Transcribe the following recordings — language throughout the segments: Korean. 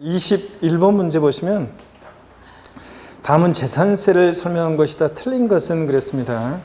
21번 문제 보시면 다음은 재산세를 설명한 것이다. 틀린 것은 그랬습니다.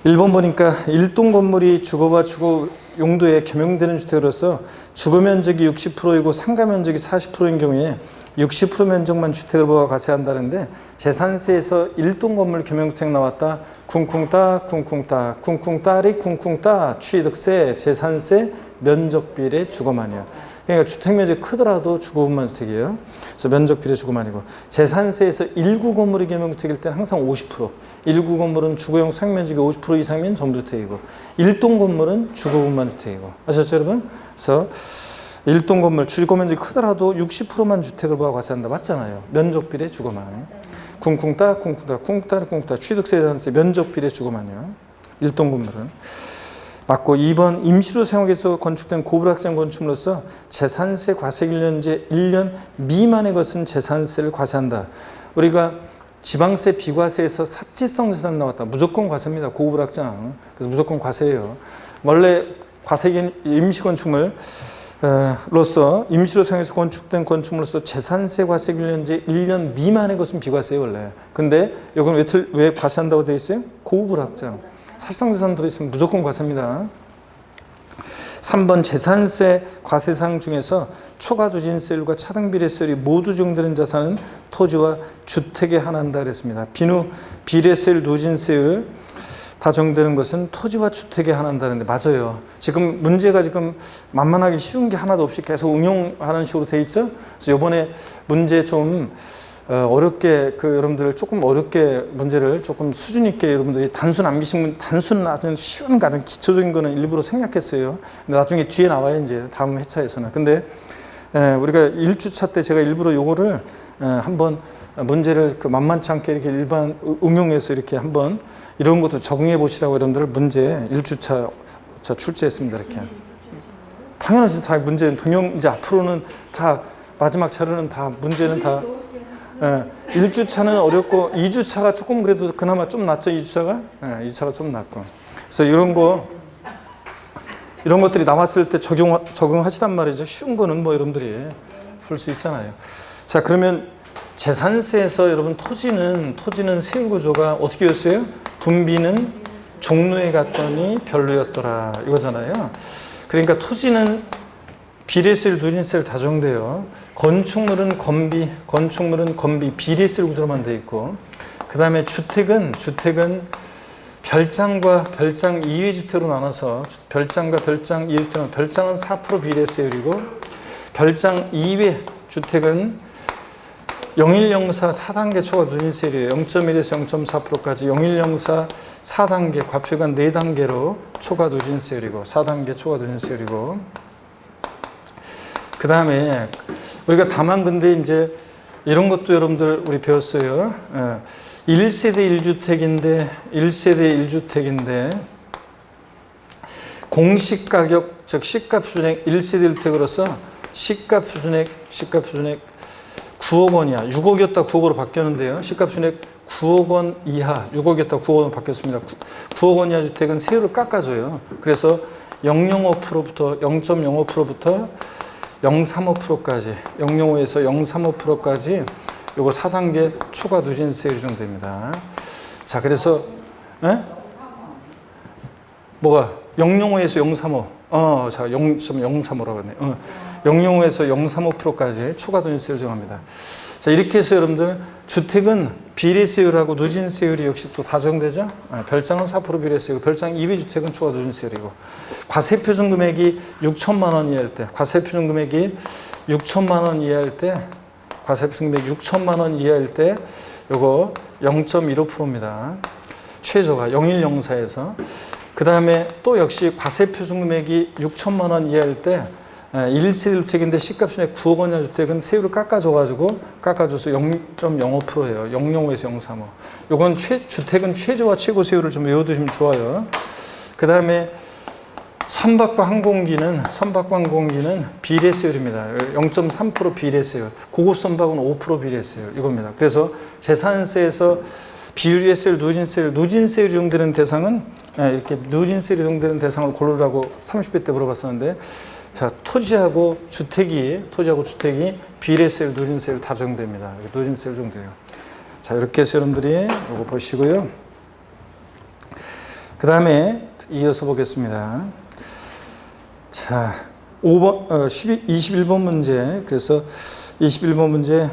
1번 보니까 일동 건물이 주거와 주거 용도에 겸용되는 주택으로서 주거 면적이 60%이고 상가 면적이 40%인 경우에 60% 면적만 주택을 부과 과세한다는데 재산세에서 일동 건물 겸용주택 나왔다. 쿵쿵따 쿵쿵따 쿵쿵따리 쿵쿵따 취득세 재산세 면적비례 주거만이야. 그러니까 주택 면적이 크더라도 주거분만 주택이에요. 그래서 면적비례 주거만이고 재산세에서 1구 건물이 겸용주택일 때는 항상 50%. 1구 건물은 주거용 상면적이 50% 이상이면 전부주택이고 1동 건물은 주거분만 주택이고 아셨죠 여러분? 그래서 1동 건물 주거면적이 크더라도 60%만 주택을 부과 과세한다. 맞잖아요. 면적비례 주거만. 쿵쿵따 쿵쿵따 쿵따 쿵따 취득세 재산세 면적비례 주거만이요. 1동 건물은. 맞고 2번 임시로 사용해서 건축된 고불확장 건축물로서 재산세 과세기일년제 1년 미만의 것은 재산세를 과세한다. 우리가 지방세 비과세에서 사치성 재산 나왔다. 무조건 과세입니다. 고불확장. 그래서 무조건 과세예요. 원래 과세기인 임시건축물 로서 임시로 사용해서 건축된 건축물로서 재산세 과세기일년제 1년 미만의 것은 비과세예요 원래. 근데 이건 왜 과세한다고 되어 있어요? 고불확장. 사실상재산 들어있으면 무조건 과세입니다. 3번 재산세 과세상 중에서 초과누진세율과 차등비례세율이 모두 적용되는 자산은 토지와 주택에 한한다 그랬습니다. 비누 비례세율, 누진세율 다 적용되는 것은 토지와 주택에 한한다는데 맞아요. 지금 문제가 지금 만만하게 쉬운 게 하나도 없이 계속 응용하는 식으로 돼 있죠. 그래서 이번에 문제 좀 어렵게 여러분들 조금 어렵게 문제를 조금 수준 있게 여러분들이 단순 암기식 단순 아주 쉬운 가장 기초적인 거는 일부러 생략했어요. 근데 나중에 뒤에 나와요 이제 다음 회차에서는. 근데 우리가 1주차 때 제가 일부러 요거를 한번 문제를 만만치 않게 이렇게 일반 응용해서 이렇게 한번 이런 것도 적응해 보시라고 여러분들 문제 1주차 출제했습니다. 이렇게. 당연하지. 다 문제는 동영 이제 앞으로는 다 마지막 차례는 다 문제는 다 1주차는 어렵고 2주차가 조금 그래도 그나마 좀 낫죠. 2주차가? 2주차가 좀 낫고. 그래서 이런 것들이 나왔을 때 적용하시란 말이죠. 쉬운 거는 뭐 여러분들이 풀 수 있잖아요. 자, 그러면 재산세에서 여러분 토지는 세율 구조가 어떻게 였어요? 분비는 종로에 갔더니 별로였더라 이거잖아요. 그러니까 토지는 비례세율, 누진세율 다 적용돼요. 건축물은 건비, 비례세율 구조로만 돼 있고, 그 다음에 주택은 별장과 별장 이외 주택으로 나눠서 별장과 별장 이외 주택은 별장은 4% 비례세율이고, 별장 이외 주택은 0104 4단계 초과 누진세율이에요. 0.1에서 0.4%까지 0104 4단계 과표가 4단계로 초과 누진세율이고 4단계 초과 누진세율이고 그 다음에 우리가 다만 근데 이제 이런 것도 여러분들 우리 배웠어요. 1세대 1주택인데 공시가격 즉 시가 표준액 1세대 1주택으로서 시가 표준액 9억 원이야. 6억이었다 9억으로 바뀌었는데요. 시가 표준액 9억 원 이하 6억이었다 9억 원 바뀌었습니다. 9억 원 이하 주택은 세율을 깎아줘요. 그래서 0.05%부터 0.35%까지 0.05에서 0.35%까지 요거 4단계 초과 누진세율이 정도입니다. 자, 그래서 뭐가 0.05에서 0.35 자, 0.035라고 했네. 0.05에서 0.35%까지 초과 누진세율 정합니다. 자, 이렇게 해서 여러분들 주택은 비례세율하고 누진세율이 역시 또 다 적용되죠. 별장은 4% 비례세율, 별장 이외 주택은 초과 누진세율이고 과세표준 금액이 6천만 원 이하일 때, 과세표준 금액이 6천만 원 이하일 때, 과세표준 금액이 6천만 원 이하일 때 요거 0.15%입니다. 최저가 0104에서 그 다음에 또 역시 과세표준 금액이 6천만 원 이하일 때 1세대 주택인데 시가표준액 9억 원이나 주택은 세율을 깎아줘서 0.05%예요. 0.05에서 0.35. 요건 주택은 최저와 최고 세율을 좀 외워두시면 좋아요. 그 다음에 선박과 항공기는 비례세율입니다. 0.3% 비례세율. 고급 선박은 5% 비례세율 이겁니다. 그래서 재산세에서 비례세율, 누진세율이 적용되는 대상은 이렇게 누진세율이 적용되는 대상을 고르라고 30회 때 물어봤었는데 자, 토지하고 주택이 비례세율, 누진세율 다 적용됩니다. 누진세율 적용돼요. 자, 이렇게 해서 여러분들이 이거 보시고요. 그 다음에 이어서 보겠습니다. 자, 21번 문제. 그래서 21번 문제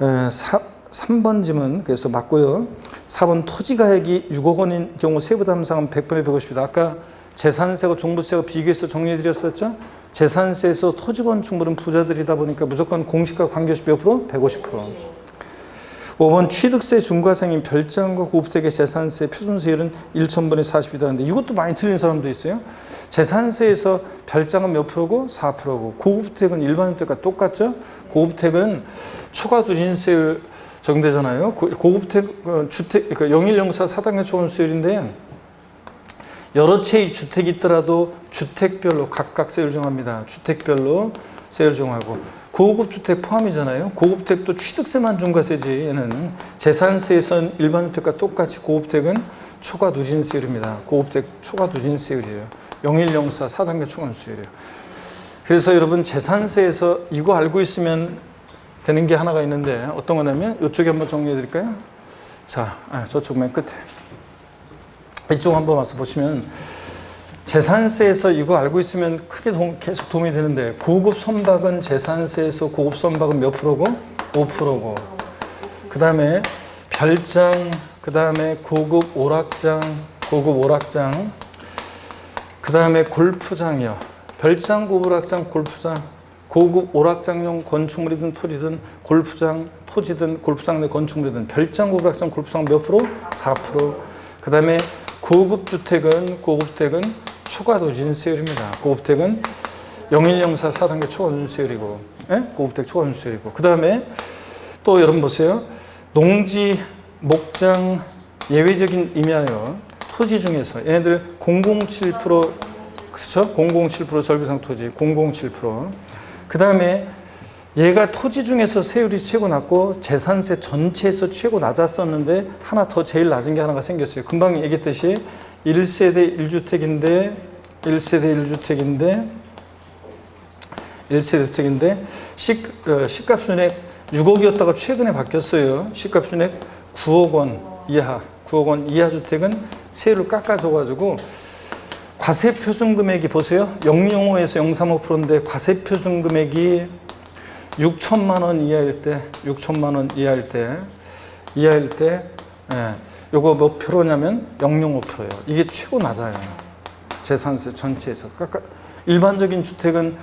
3번 지문 그래서 맞고요. 4번 토지가액이 6억 원인 경우 세부담상은 100분의 150이다. 아까 재산세와 종부세가 비교해서 정리해드렸었죠. 재산세에서 토지건축물은 부자들이다 보니까 무조건 공시가 관계없이 몇 프로? 150%. 5번 취득세 중과세인 별장과 고급택의 재산세 표준세율은 1,000분의 40이다 하는데 이것도 많이 틀린 사람도 있어요. 재산세에서 별장은 몇 프로고? 4%고 고급택은 일반주택과 똑같죠. 고급택은 초과 누진세율 적용되잖아요. 고급택 주택 그러니까 영일영사 4단계 초과누진세율인데 여러 채의 주택이 있더라도 주택별로 각각 세율 정합니다. 주택별로 세율 정하고 고급 주택 포함이잖아요. 고급택도 취득세만 중과세지 얘는 재산세에선 일반주택과 똑같이 고급택은 초과 누진세율입니다. 고급택 초과 누진세율이에요. 0104 4단계 초과누진세율이에요. 그래서 여러분 재산세에서 이거 알고 있으면 되는 게 하나가 있는데 어떤 거냐면 이쪽에 한번 정리해 드릴까요? 자, 저쪽 맨 끝에 이쪽 한번 와서 보시면 재산세에서 이거 알고 있으면 크게 계속 도움이 되는데 고급 선박은 재산세에서 고급 선박은 몇 프로고? 5%고 그 다음에 별장 그 다음에 고급 오락장 그 다음에 골프장이요. 별장, 고급 오락장, 골프장 고급 오락장용 건축물이든 토지든 골프장, 토지든 골프장 내 건축물이든 별장, 고급 오락장, 골프장 몇 프로? 4%. 그 다음에 고급주택은 초과 누진세율입니다. 고급택은 0104 4단계 초과 누진세율이고, 고급택 초과 누진세율이고. 그 다음에 또 여러분 보세요. 농지, 목장, 예외적인 의미하여 토지 중에서 얘네들 007% 그렇죠? 007% 절비상 토지, 007%. 그 다음에 얘가 토지 중에서 세율이 최고 낮고 재산세 전체에서 최고 낮았었는데 하나 더 제일 낮은 게 하나가 생겼어요. 금방 얘기했듯이 1세대 1주택인데 시가 순액 6억이었다가 최근에 바뀌었어요. 시가 순액 9억 원 이하 주택은 세율을 깎아줘가지고 과세표준 금액이 보세요. 005에서 035%인데 과세표준 금액이 6천만 원 이하일 때 요거 몇 프로냐면 0.05%예요. 이게 최고 낮아요. 재산세 전체에서. 일반적인 주택은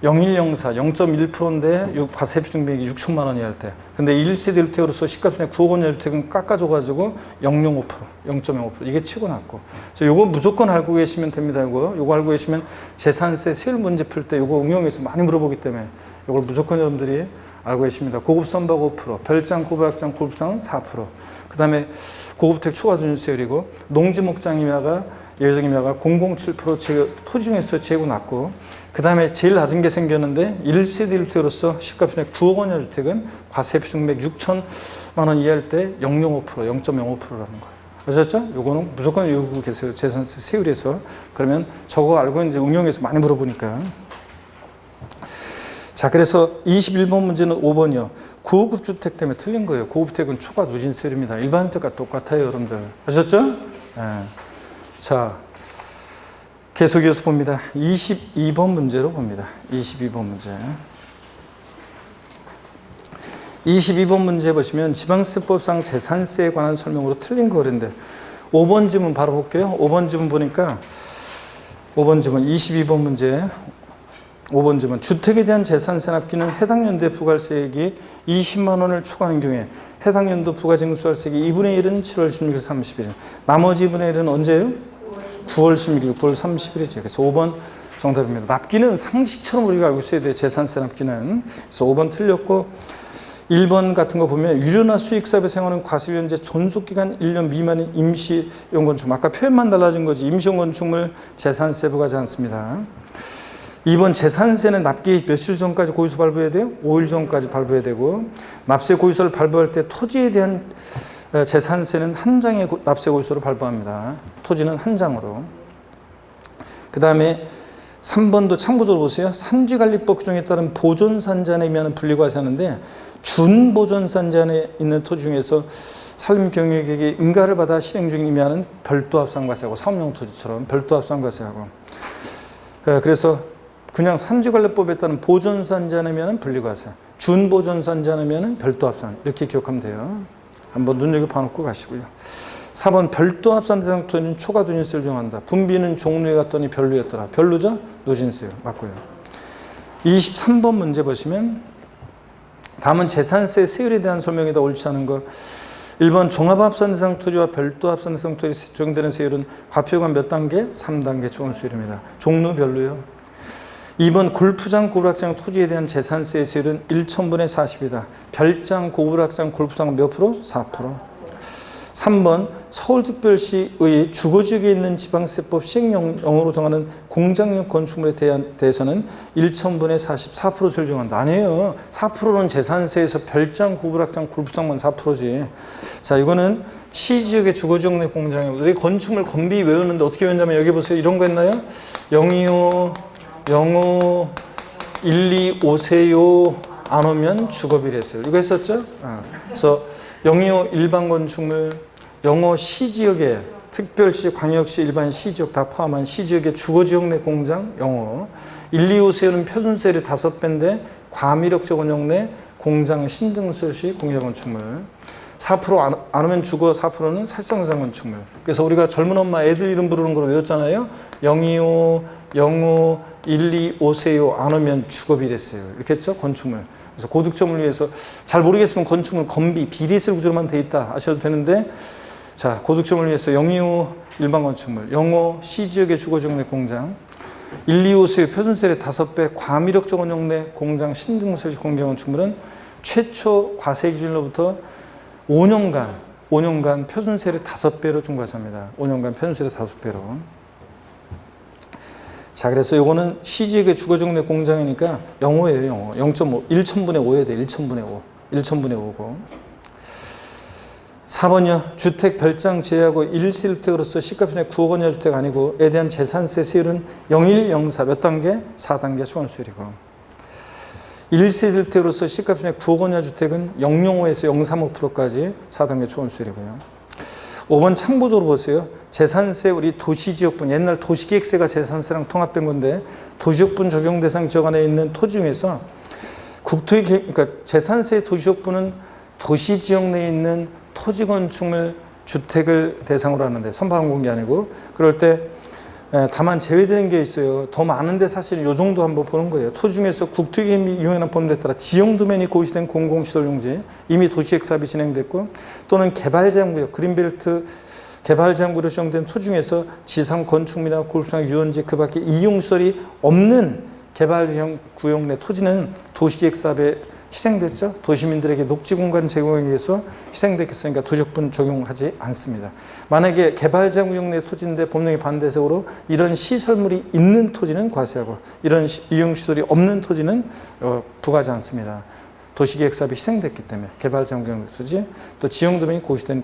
0104 0.1%인데 과세표준 금액이 6천만 원 이하일 때. 근데 1세대 주택으로서 시가순액 9억 원 이하 주택은 깎아줘가지고 0.05%, 0.05% 이게 최고 낮고. 그래서 요거 무조건 알고 계시면 됩니다. 요거 알고 계시면 재산세 세율 문제 풀 때 요거 응용해서 많이 물어보기 때문에 이걸 무조건 여러분들이 알고 계십니다. 고급 선박 5%, 별장, 고백장, 골프장은 4%. 그 다음에 고급택 초과 누진세율이고 농지 목장 임야가 예외적 임야가 007% 토지 중에서 최고 낮고 그 다음에 제일 낮은 게 생겼는데 1세대 주택으로서 시가순액 9억 원 이하 주택은 과세표준 금액 6천만 원 이하일 때 0.05%, 0.05%라는 거예요. 아셨죠? 요거는 무조건 외우고 계세요. 재산세 세율에서. 그러면 저거 알고 이제 응용해서 많이 물어보니까. 자, 그래서 21번 문제는 5번이요. 고급 주택 때문에 틀린 거예요. 고급택은 초과 누진세율입니다. 일반 주택과 똑같아요, 여러분들. 아셨죠? 네. 자, 계속 이어서 봅니다. 22번 문제로 봅니다. 22번 문제. 22번 문제 보시면 지방세법상 재산세에 관한 설명으로 틀린 거인데 5번 지문 바로 볼게요. 5번 지문 보니까 5번 지문 22번 문제 5번 지문 주택에 대한 재산세 납기는 해당 연도의 부가세액이 20만 원을 초과하는 경우에 해당 연도 부가징수할세액이 2분의 1은 7월 16일 30일 나머지 2분의 1은 언제예요? 9월 16일 9월 30일이죠. 그래서 5번 정답입니다. 납기는 상식처럼 우리가 알고 있어야 돼요. 재산세 납기는. 그래서 5번 틀렸고 1번 같은 거 보면 유료나 수익사업에 사용하는 과세유연제 존속기간 1년 미만인 임시용건축물 아까 표현만 달라진 거지 임시용건축물 재산세 부과하지 않습니다. 2번 재산세는 납기 며칠 전까지 고유서 발부해야 돼요? 5일 전까지 발부해야 되고 납세 고유서를 발부할 때 토지에 대한 재산세는 한 장의 납세 고유서를 발부합니다. 토지는 한 장으로. 그 다음에 3번도 참고적으로 보세요. 산지관리법 규정에 따른 보존산지안에 의한 분리과세하는데 준보존산지안에 있는 토지 중에서 산림경영계획의 인가를 받아 실행 중인 의미하는 별도합산과세하고 사업용 토지처럼 별도합산과세하고 그래서 그냥 산지관리법에 따른 보존산지안에 의한 분리과세, 준보존산지안에 의한 별도합산 이렇게 기억하면 돼요. 한번 눈여겨봐 놓고 가시고요. 4번 별도합산 대상 토지는 초과 누진세를 정한다. 분비는 종류에 갔더니 별로였더라. 별로죠? 누진세요. 맞고요. 23번 문제 보시면 다음은 재산세 세율에 대한 설명이다. 옳지 않은 거. 1번 종합합산 대상 토지와 별도합산 대상 토지에 적용되는 세율은 과표가 몇 단계? 3단계 초과수율입니다. 종류별로요. 2번 골프장, 고불악장 토지에 대한 재산세 세율은 1,000분의 40이다. 별장, 고불악장, 골프장은 몇 프로? 4%. 3번 서울특별시의 주거지역에 있는 지방세법 시행령으로 정하는 공장용 건축물에 대해서는 1,000분의 44% 세율 정한다. 아니에요. 4%는 재산세에서 별장, 고불악장, 골프장만 4%지. 자, 이거는 시지역의 주거지역 내 공장이고 우리 건축물 건비 외우는데 어떻게 외웠냐면 여기 보세요. 이런 거 했나요? 025, 05, 125세요. 안 오면 주거비례세율. 이거 했었죠? 그래서 025 일반 건축물, 05 시지역의 특별시, 광역시, 일반 시지역 다 포함한 시지역의 주거지역 내 공장 05. 125세율은 표준세율이 5배인데 과미력적 원용 내 공장 신증설 시 공유자 건축물. 4% 안 오면 주거 4%는 살상상 건축물. 그래서 우리가 젊은 엄마 애들 이름 부르는 걸 외웠잖아요. 025, 05, 125세요. 안 오면 주거비례세요. 이렇게 했죠? 건축물. 그래서 고득점을 위해서 잘 모르겠으면 건축물 건비 비례세 구조로만 돼 있다 하셔도 되는데 자 고득점을 위해서 025 일반 건축물, 05 시지역의 주거지역 내 공장, 125세의 표준세율의 5배 과미력적 원용 내 공장 신증설 공개 건축물은 최초 과세 기준으로부터 5년간 표준세율의 5배로 중과세합니다. 5년간 표준세율의 5배로. 자, 그래서 요거는 시지역의 주거지역 내 공장이니까 0.5예요. 0.5. 1,000분의 5여야 돼. 1,000분의 5. 1,000분의 5고. 4번이요. 주택 별장 제외하고 1실주택으로서 시가편의 9억 원 이하 주택 아니고 에 대한 재산세 세율은 01, 04 몇 단계? 4단계 초과수율이고. 1실주택으로서 시가편의 9억 원 이하 주택은 005에서 035%까지 4단계 초과수율이고요. 5번 참고적으로 보세요. 재산세 우리 도시지역분 옛날 도시계획세가 재산세랑 통합된 건데 도시지역분 적용 대상 지역 안에 있는 토지 중에서 국토의 그러니까 재산세 도시지역분은 도시지역 내에 있는 토지 건축물 주택을 대상으로 하는데 선박한 공개 아니고 그럴 때 다만 제외되는 게 있어요. 더 많은데 사실 이 정도 한번 보는 거예요. 토지 중에서 국토계획 이용해놓은 법률에 따라 지형 도면이 고시된 공공시설용지 이미 도시계획 사업이 진행됐고 또는 개발제한구역 그린벨트 개발제한구로 지정된 토지 중에서 지상 건축물이나 골프장 유원지 그 밖에 이용시설이 없는 개발형 구역 내 토지는 도시계획 사업에 희생됐죠. 도시민들에게 녹지 공간 제공에 의해서 희생됐겠으니까 도시적분 적용하지 않습니다. 만약에 개발제한구역 내 토지인데 법령이 반대적으로 이런 시설물이 있는 토지는 과세하고 이런 이용시설이 없는 토지는 부과하지 않습니다. 도시계획 사업이 희생됐기 때문에 개발제한구역 토지 또 지형도면이 고시된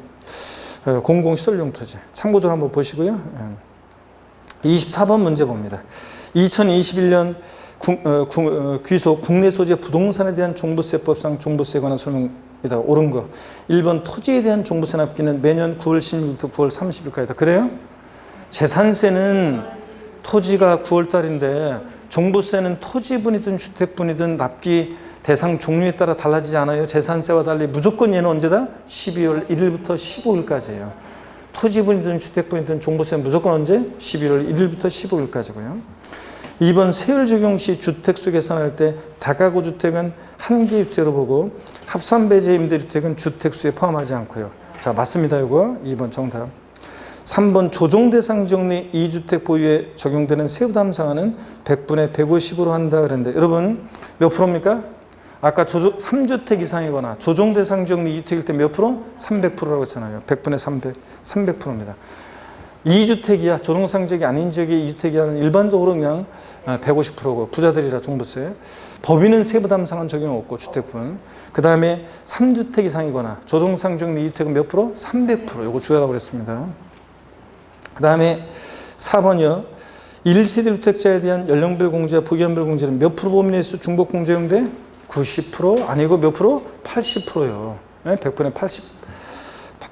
공공시설용 토지 참고적으로 한번 보시고요. 24번 문제 봅니다. 2021년 귀속 국내 소재 부동산에 대한 종부세법상 종부세에 관한 설명이다. 옳은 거. 1번 토지에 대한 종부세 납기는 매년 9월 16일부터 9월 30일까지다. 그래요? 재산세는 토지가 9월 달인데 종부세는 토지분이든 주택분이든 납기 대상 종류에 따라 달라지지 않아요. 재산세와 달리 무조건 얘는 언제다? 12월 1일부터 15일까지예요. 토지분이든 주택분이든 종부세는 무조건 언제? 11월 1일부터 15일까지고요. 2번 세율 적용 시 주택수 계산할 때 다가구 주택은 한 개 주택으로 보고 합산배제 임대주택은 주택수에 포함하지 않고요. 자, 맞습니다. 이거 2번 정답. 3번 조정 대상 지역 내 2주택 보유에 적용되는 세부담 상한은 100분의 150으로 한다 그랬는데 여러분 몇 프로입니까? 아까 3주택 이상이거나 조정 대상 지역 내 2주택일 때 몇 프로? 300%라고 했잖아요. 100분의 300%입니다. 2주택이야 조정상 지역이 아닌 지역이 2주택이야는 일반적으로 그냥 150%고 부자들이라 종부세. 법인은 세부담 상한 적용 없고 주택분. 그 다음에 3주택 이상이거나 조정상 지역 내 2주택은 몇 프로? 300%. 이거 주의하라고 그랬습니다. 그 다음에 4번이요. 1세대 주택자에 대한 연령별 공제와 부기한별 공제는 몇 프로 범위 내에서 중복 공제용돼? 90% 아니고 몇 프로? 80%요. 100%에 80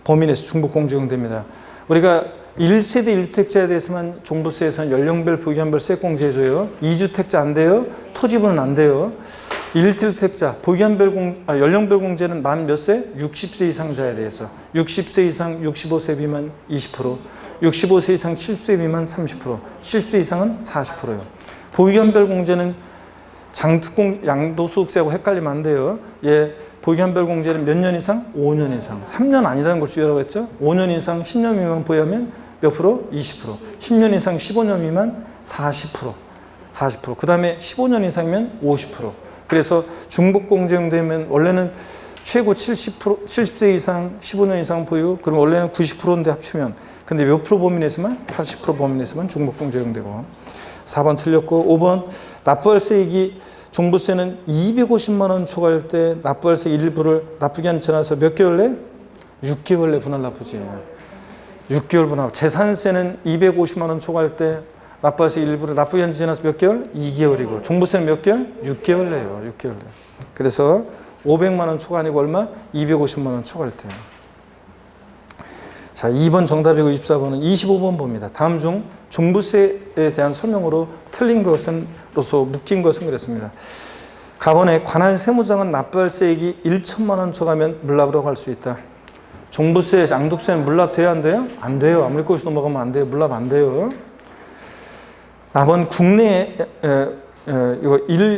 범위 내에서 중복 공제용됩니다. 우리가 1세대 1주택자에 대해서만 종부세에서는 연령별 부기한별 세액 공제해줘요. 2주택자 안 돼요. 토지분은 안 돼요. 1세 주택자 연령별 공제는 만 몇 세? 60세 이상자에 대해서 60세 이상 65세 미만 20%, 65세 이상 70세 미만 30%, 70세 이상은 40%예요. 부기한별 공제는 양도소득세하고 헷갈리면 안 돼요. 예, 부기한별 공제는 몇 년 이상? 5년 이상. 3년 아니라는 걸 주의하라고 했죠. 5년 이상 10년 미만 보유하면 몇 프로? 20%. 10년 이상 15년 미만 40%. 40%. 그 다음에 15년 이상이면 50%. 그래서 중복 공제용 되면 원래는 최고 70세 이상 15년 이상 보유, 그럼 원래는 90%인데 합치면, 근데 몇 프로 범위 내에서만? 80% 범위 내에서만 중복 공제용 되고. 4번 틀렸고, 5번 납부할세액이 종부세는 250만 원 초과할 때 납부할세 일부를 납부기한 지나서 몇 개월 내? 6개월 내 분할 납부지. 6개월 분할. 재산세는 250만 원 초과할 때 납부할세 일부를 납부기한 지나서 몇 개월? 2개월이고 종부세는 몇 개월? 6개월 내요. 6개월 내. 그래서 500만 원 초과 아니고 얼마? 250만 원 초과할 때. 자, 2번 정답이고 24번은 25번 봅니다. 다음 중 종부세에 대한 설명으로 틀린 것은로서 묶인 것은 그랬습니다. 가번에 관할 세무장은 납부할세액이 1천만 원 초과하면 물납으로 갈 수 있다. 종부세, 양도세는 물납 돼야 안 돼요? 안 돼요. 아무리 꼬시 넘어가면 안 돼요. 물납 안 돼요. 4번 국내에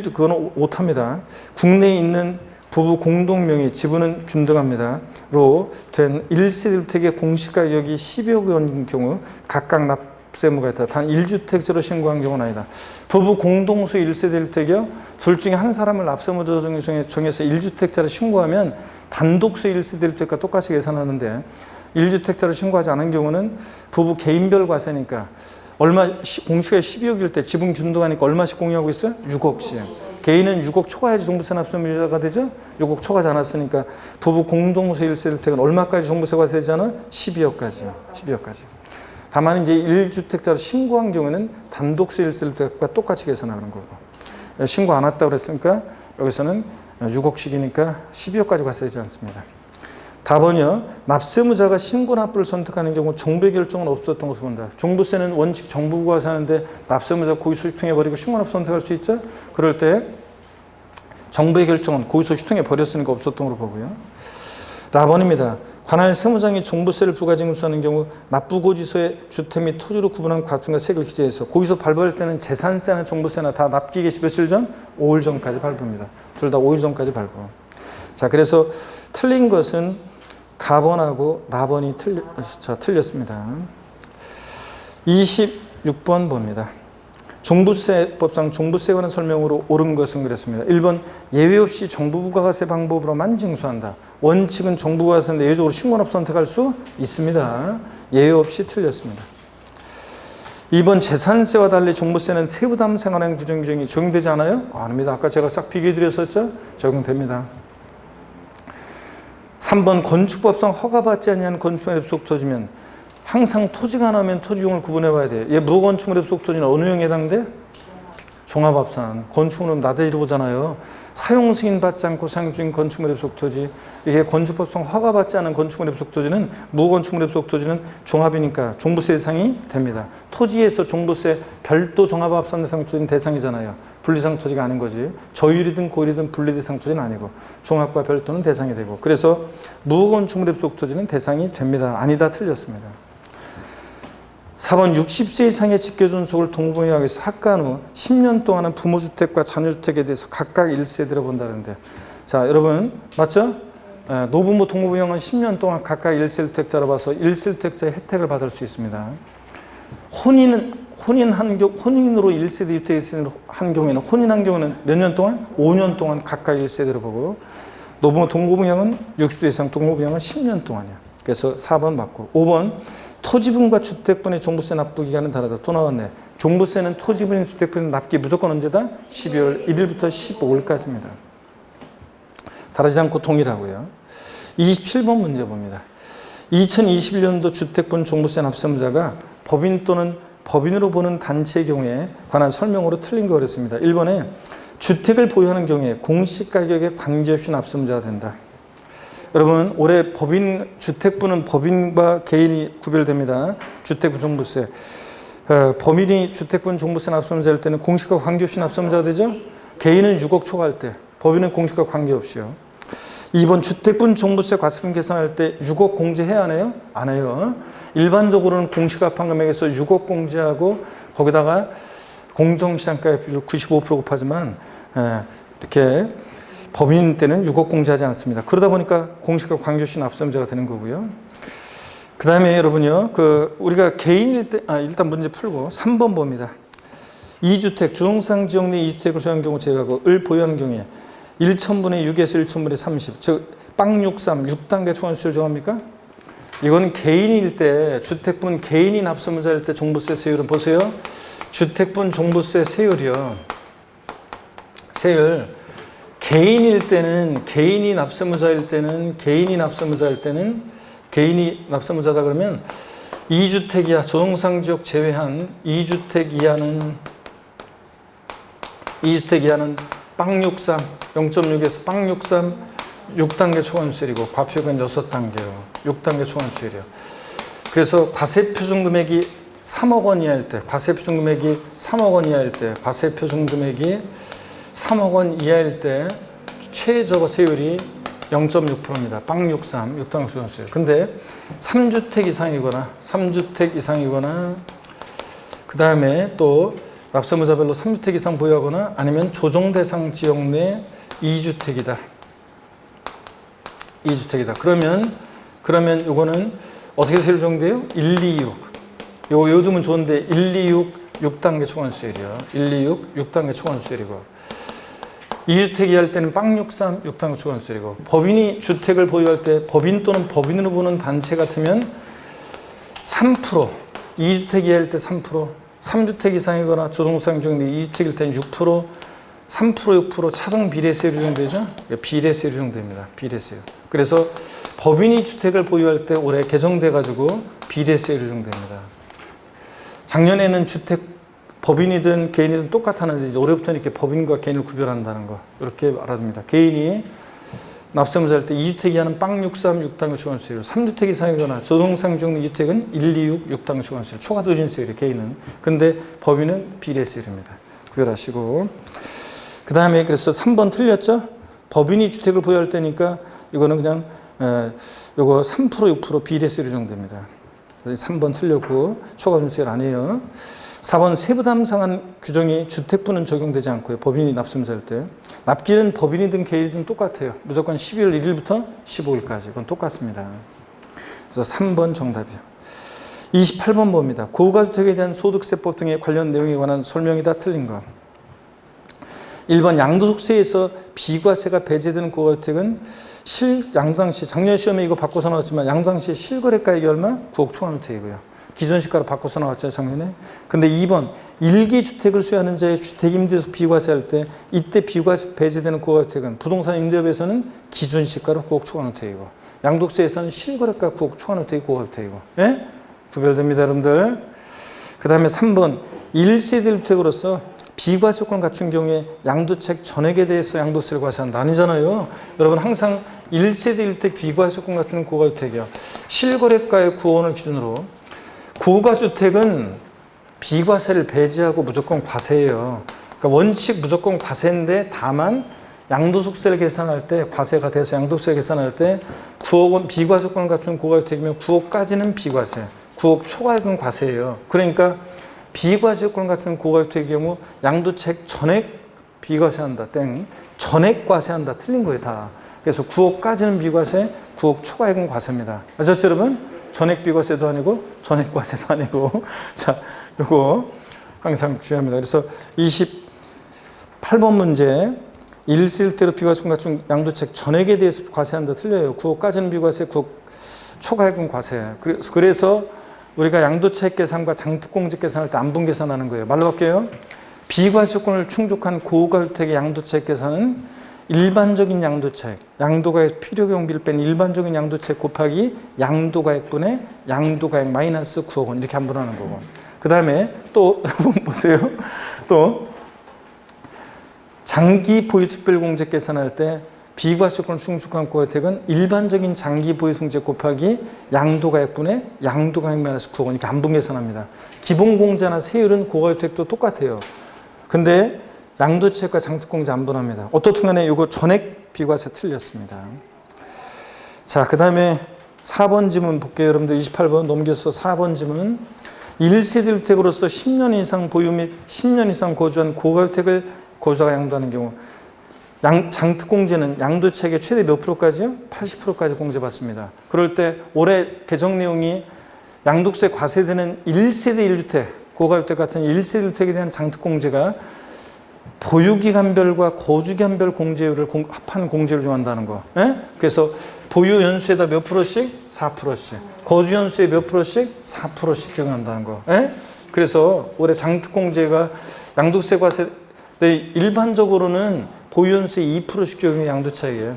그거는 오타입니다. 국내에 있는 부부 공동명의 지분은 균등합니다. 로 된 1세대 주택의 공시가격이 10억 원인 경우 각각 납세무가 있다. 단 1주택자로 신고한 경우는 아니다. 부부 공동소 1세대 주택이요. 둘 중에 한 사람을 납세무자 정해서 1주택자로 신고하면 단독소 1세대 주택과 똑같이 계산하는데 1주택자로 신고하지 않은 경우는 부부 개인별 과세니까 공시가 12억일 때 지분 균등하니까 얼마씩 공유하고 있어요? 6억씩. 개인은 6억 초과해야지 종부세 납세무자가 되죠? 6억 초과하지 않았으니까 부부 공동소 1세대 주택은 얼마까지 종부세가 되잖아? 12억까지요. 12억까지. 다만 이제 1주택자로 신고한 경우는 단독세 1세대 주택과 똑같이 계산하는 거고. 신고 안 했다고 그랬으니까 여기서는 6억씩이니까 12억까지 과세되지 않습니다. 답은요. 납세무자가 신고 납부를 선택하는 경우 정부의 결정은 없었던 것을 본다. 종부세는 원칙 정부가 사는데 납세무자 고의소 휴통해버리고 신고 납부 선택할 수 있죠. 그럴 때 정부의 결정은 고의소 휴통해버렸으니까 없었던 걸로 보고요. 라번입니다. 관할 세무장이 종부세를 부가징수하는 경우 납부고지서에 주택 및 토지로 구분한 과품과 세액을 기재해서 고의소 발부할 때는 재산세나 종부세나 다 납기 개시 며칠 전? 5일 전까지 발부입니다. 둘 다 5일 전까지 발부. 자, 그래서 틀린 것은 가번하고 나번이 틀렸습니다. 26번 봅니다. 종부세법상 종부세에 관한 설명으로 옳은 것은 그랬습니다. 1번 예외 없이 정부부가세 방법으로만 징수한다. 원칙은 정부부가세인데 예외적으로 신고납부 선택할 수 있습니다. 예외 없이 틀렸습니다. 2번 재산세와 달리 종부세는 세부담 생활행 규정 규정이 적용되지 않아요? 아닙니다. 아까 제가 싹 비교해 드렸었죠? 적용됩니다. 3번 건축법상 허가받지 아니한 건축물의 속 토지면 항상 토지가 나오면 토지용을 구분해 봐야 돼요. 얘 무건축물의 속 토지는 어느 형에 해당돼? 종합합산. 건축물은 나대지로 보잖아요. 사용 승인 받지 않고 사용 중인 건축물의 속 토지. 이게 건축법상 허가받지 않은 건축물의 속 토지는 무건축물의 속 토지는 종합이니까 종부세 대상이 됩니다. 토지에서 종부세 별도 종합합산 대상 토지는 대상이잖아요. 분리대상 토지가 아닌 거지. 저율이든 고율이든 분리대상 토지는 아니고 종합과 별도는 대상이 되고. 그래서 무건축물의 속 토지는 대상이 됩니다. 아니다. 틀렸습니다. 4번 60세 이상의 직계존속을 동봉하기 위해서 합간 후 10년 동안은 부모주택과 자녀주택에 대해서 각각 1세대로 본다는데, 자 여러분 맞죠? 노부모 동부부양은 10년 동안 각각 1세대주택자로 봐서 1세대주택자의 혜택을 받을 수 있습니다. 혼인으로 1세대 주택을 한 경우에는 혼인한 경우는 몇 년 동안? 5년 동안 각각 1세대로 보고, 노부모 동부부양은 60세 이상 동부부양은 10년 동안이야. 그래서 4번 맞고. 5번 토지분과 주택분의 종부세 납부 기간은 다르다. 또 나왔네. 종부세는 토지분의 주택분 납기 무조건 언제다? 12월 1일부터 15일까지입니다. 다르지 않고 동일하고요. 27번 문제 봅니다. 2021년도 주택분 종부세 납세무자가 법인 또는 법인으로 보는 단체의 경우에 관한 설명으로 틀린 거 그랬습니다. 1번에 주택을 보유하는 경우에 공시가격에 관계없이 납세문제가 된다. 여러분 올해 법인 주택부는 법인과 개인이 구별됩니다. 주택부 종부세. 법인이 주택분 종부세 납세문제할 때는 공시가 관계없이 납세문제가 되죠. 개인은 6억 초과할 때, 법인은 공시가 관계없이요. 2번 주택분 종부세 과세분 계산할 때 6억 공제해야 하나요? 안 해요. 일반적으로는 공시가판 금액에서 6억 공제하고 거기다가 공정시장가의 비율 95% 곱하지만 이렇게 법인 때는 6억 공제하지 않습니다. 그러다 보니까 공시가 관계없이 납세문제가 되는 거고요. 그 다음에 여러분요, 우리가 개인일 때, 일단 문제 풀고 3번 봅니다. 2주택, 주동상 지역 내 2주택을 소유한 경우 제외하고 을 보유하는 경우에 1,000분의 6에서 1,000분의 30, 즉, 빵 63, 6단계 초과세율 정합니까? 이거는 개인일 때, 주택분 개인이 납세문제할 때 종부세 세율은 보세요. 주택분 종부세 세율이요. 세율. 개인일 때는, 개인이 납세문제할 때는 개인이 납세문제다 그러면 2주택 이하 조동상 지역 제외한 2주택 이하는 빵 63, 0.6에서 빵 63, 6단계 초과세율이고 과표액은 6단계요. 6단계 초과세율이요. 그래서 과세표준 금액이 3억 원 이하일 때, 과세표준 금액이 3억 원 이하일 때, 과세표준 금액이 3억 원 이하일 때 최저거 세율이 0.6%입니다. 빵 63, 6단계 초과세율. 근데 3주택 이상이거나 그 다음에 또 납세문자별로 3주택 이상 보유하거나 아니면 조정대상 지역 내 2주택이다. 그러면 요거는 어떻게 세율 정돼요? 126. 요거 요즘은 좋은데 126, 6단계 초과세율이요. 126, 6단계 초과세율이고 2주택 이하일 때는 빵 63, 6단계 초과세율이고 법인이 주택을 보유할 때 법인 또는 법인으로 보는 단체 같으면 3%, 2주택 이하일 때 3%, 3주택 이상이거나 조동상 지역 내 2주택일 때는 6%, 3%, 6% 차등 비례세율 정도죠. 비례세율 정도입니다. 비례세율. 그래서 법인이 주택을 보유할 때 올해 개정돼 가지고 비례세율 정도입니다. 작년에는 주택 법인이든 개인이든 똑같았는데 이제 올해부터는 이렇게 법인과 개인을 구별한다는 거 이렇게 알아둡니다. 개인이 납세문제할 때 2주택 이하는 빵 63, 6단계 초과세율, 3주택 이상이거나 조동상 지역 내 2주택은 126, 6단계 초과세율, 초과도진세율이 개인은. 근데 법인은 비례세율입니다. 구별하시고. 그 다음에 그래서 3번 틀렸죠? 법인이 주택을 보유할 때니까 이거는 그냥 요거 3%, 6% 비례세율 정도입니다. 3번 틀렸고 초과도진세율 아니에요. 4번 세부담상한 규정이 주택부는 적용되지 않고요. 법인이 납세문제할 때. 납기는 법인이든 개인이든 똑같아요. 무조건 12월 1일부터 15일까지. 그건 똑같습니다. 그래서 3번 정답이요. 28번 봅니다. 고가주택에 대한 소득세법 등의 관련 내용에 관한 설명이다. 틀린 거. 1번 양도소득세에서 비과세가 배제되는 고가주택은 양도당시 작년 시험에 이거 바꿔서 나왔지만 양도당시 실거래가액이 얼마? 9억 초과주택이고요. 기존 시가로 바꿔서 나왔죠, 작년에. 근데 2번, 일기주택을 소유하는 자의 주택임대에서 비과세할 때 이때 비과세 배제되는 고가주택은 부동산 임대업에서는 기준 시가로 9억 초과주택이고 양도세에서는 실거래가 9억 초과주택이 고가주택이고. 예? 구별됩니다, 여러분들. 그 다음에 3번, 1세대 주택으로서 비과세 요건을 갖춘 경우에 양도책 전액에 대해서 양도세를 과세한다. 아니잖아요. 여러분 항상 1세대 1택 비과세 요건 갖추는 고가주택이요. 실거래가의 9원을 기준으로 고가주택은 비과세를 배제하고 무조건 과세예요. 그러니까 원칙 무조건 과세인데 다만 양도소득세를 계산할 때 과세가 돼서 양도세를 계산할 때 9억 원 비과세 요건을 갖춘 고가주택이면 9억까지는 비과세, 9억 초과액은 과세예요. 그러니까 비과세 요건을 갖춘 고가주택의 경우 양도책 전액 비과세한다. 땡. 전액 과세한다. 틀린 거예요, 다. 그래서 9억까지는 비과세, 9억 초과액은 과세입니다. 아셨죠, 여러분? 전액 비과세도 아니고 전액 과세도 아니고. 자, 요거 항상 주의합니다. 그래서 28번 문제 1세대로 비과세 갖춘 양도책 전액에 대해서 과세한다. 틀려요. 9억까지는 비과세, 9억 초과액은 과세. 그래서 우리가 양도책 계산과 장특공제 계산할 때 안분 계산하는 거예요. 말로 할게요. 비과세 요건을 충족한 고가주택의 양도책 계산은 일반적인 양도책, 양도가액 필요경비를 뺀 일반적인 양도책 곱하기 양도가액분의 양도가액 마이너스 9억 원 이렇게 안분하는 거고 그 다음에 또 보세요. 또 장기 보유 특별공제 계산할 때 비과세권 충족한 고가혜택은 일반적인 장기 보유 승제 곱하기 양도가액분의 양도가액 마이너스 9억 원 이렇게 안분 계산합니다. 기본공제나 세율은 고가혜택도 똑같아요. 근데 양도채액과 장특공제 안분합니다. 어떻든 간에 이거 전액 비과세 틀렸습니다. 자, 그 다음에 4번 지문 볼게요. 여러분들 28번 넘겨서 4번 지문. 1세대 주택으로서 10년 이상 보유 및 10년 이상 거주한 고가주택을 거주자가 양도하는 경우 장특공제는 양도채액의 최대 몇 프로까지요? 80%까지 공제받습니다. 그럴 때 올해 개정 내용이 양도세 과세되는 1세대 1주택, 고가주택 같은 1세대 주택에 대한 장특공제가 보유기간별과 거주기간별 공제율을 합한 공제를 정한다는 거. 예? 그래서 보유 연수에다 몇 프로씩? 4%씩. 거주 연수에 몇 프로씩? 4%씩 적용한다는 거. 예? 그래서 올해 장특공제가 양도세 과세 일반적으로는 보유 연수에 2%씩 적용해 양도차익이에요.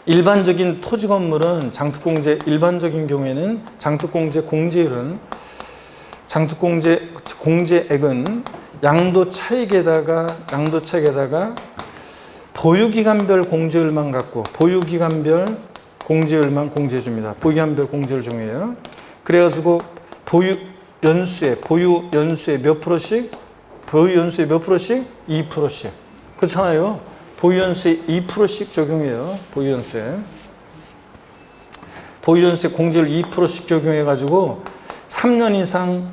일반적인 토지 건물은 장특공제 일반적인 경우에는 장특공제 공제율은 장특공제 공제액은 양도차익에다가 보유기간별 공제율만 갖고 보유기간별 공제율만 공제해 줍니다. 보유기간별 공제율 정해요. 그래가지고 보유 연수에 몇 프로씩? 보유 연수에 몇 프로씩? 2%씩. 그렇잖아요. 보유 연수에 2%씩 적용해요. 보유 연수에 공제율 2%씩 적용해가지고 3년 이상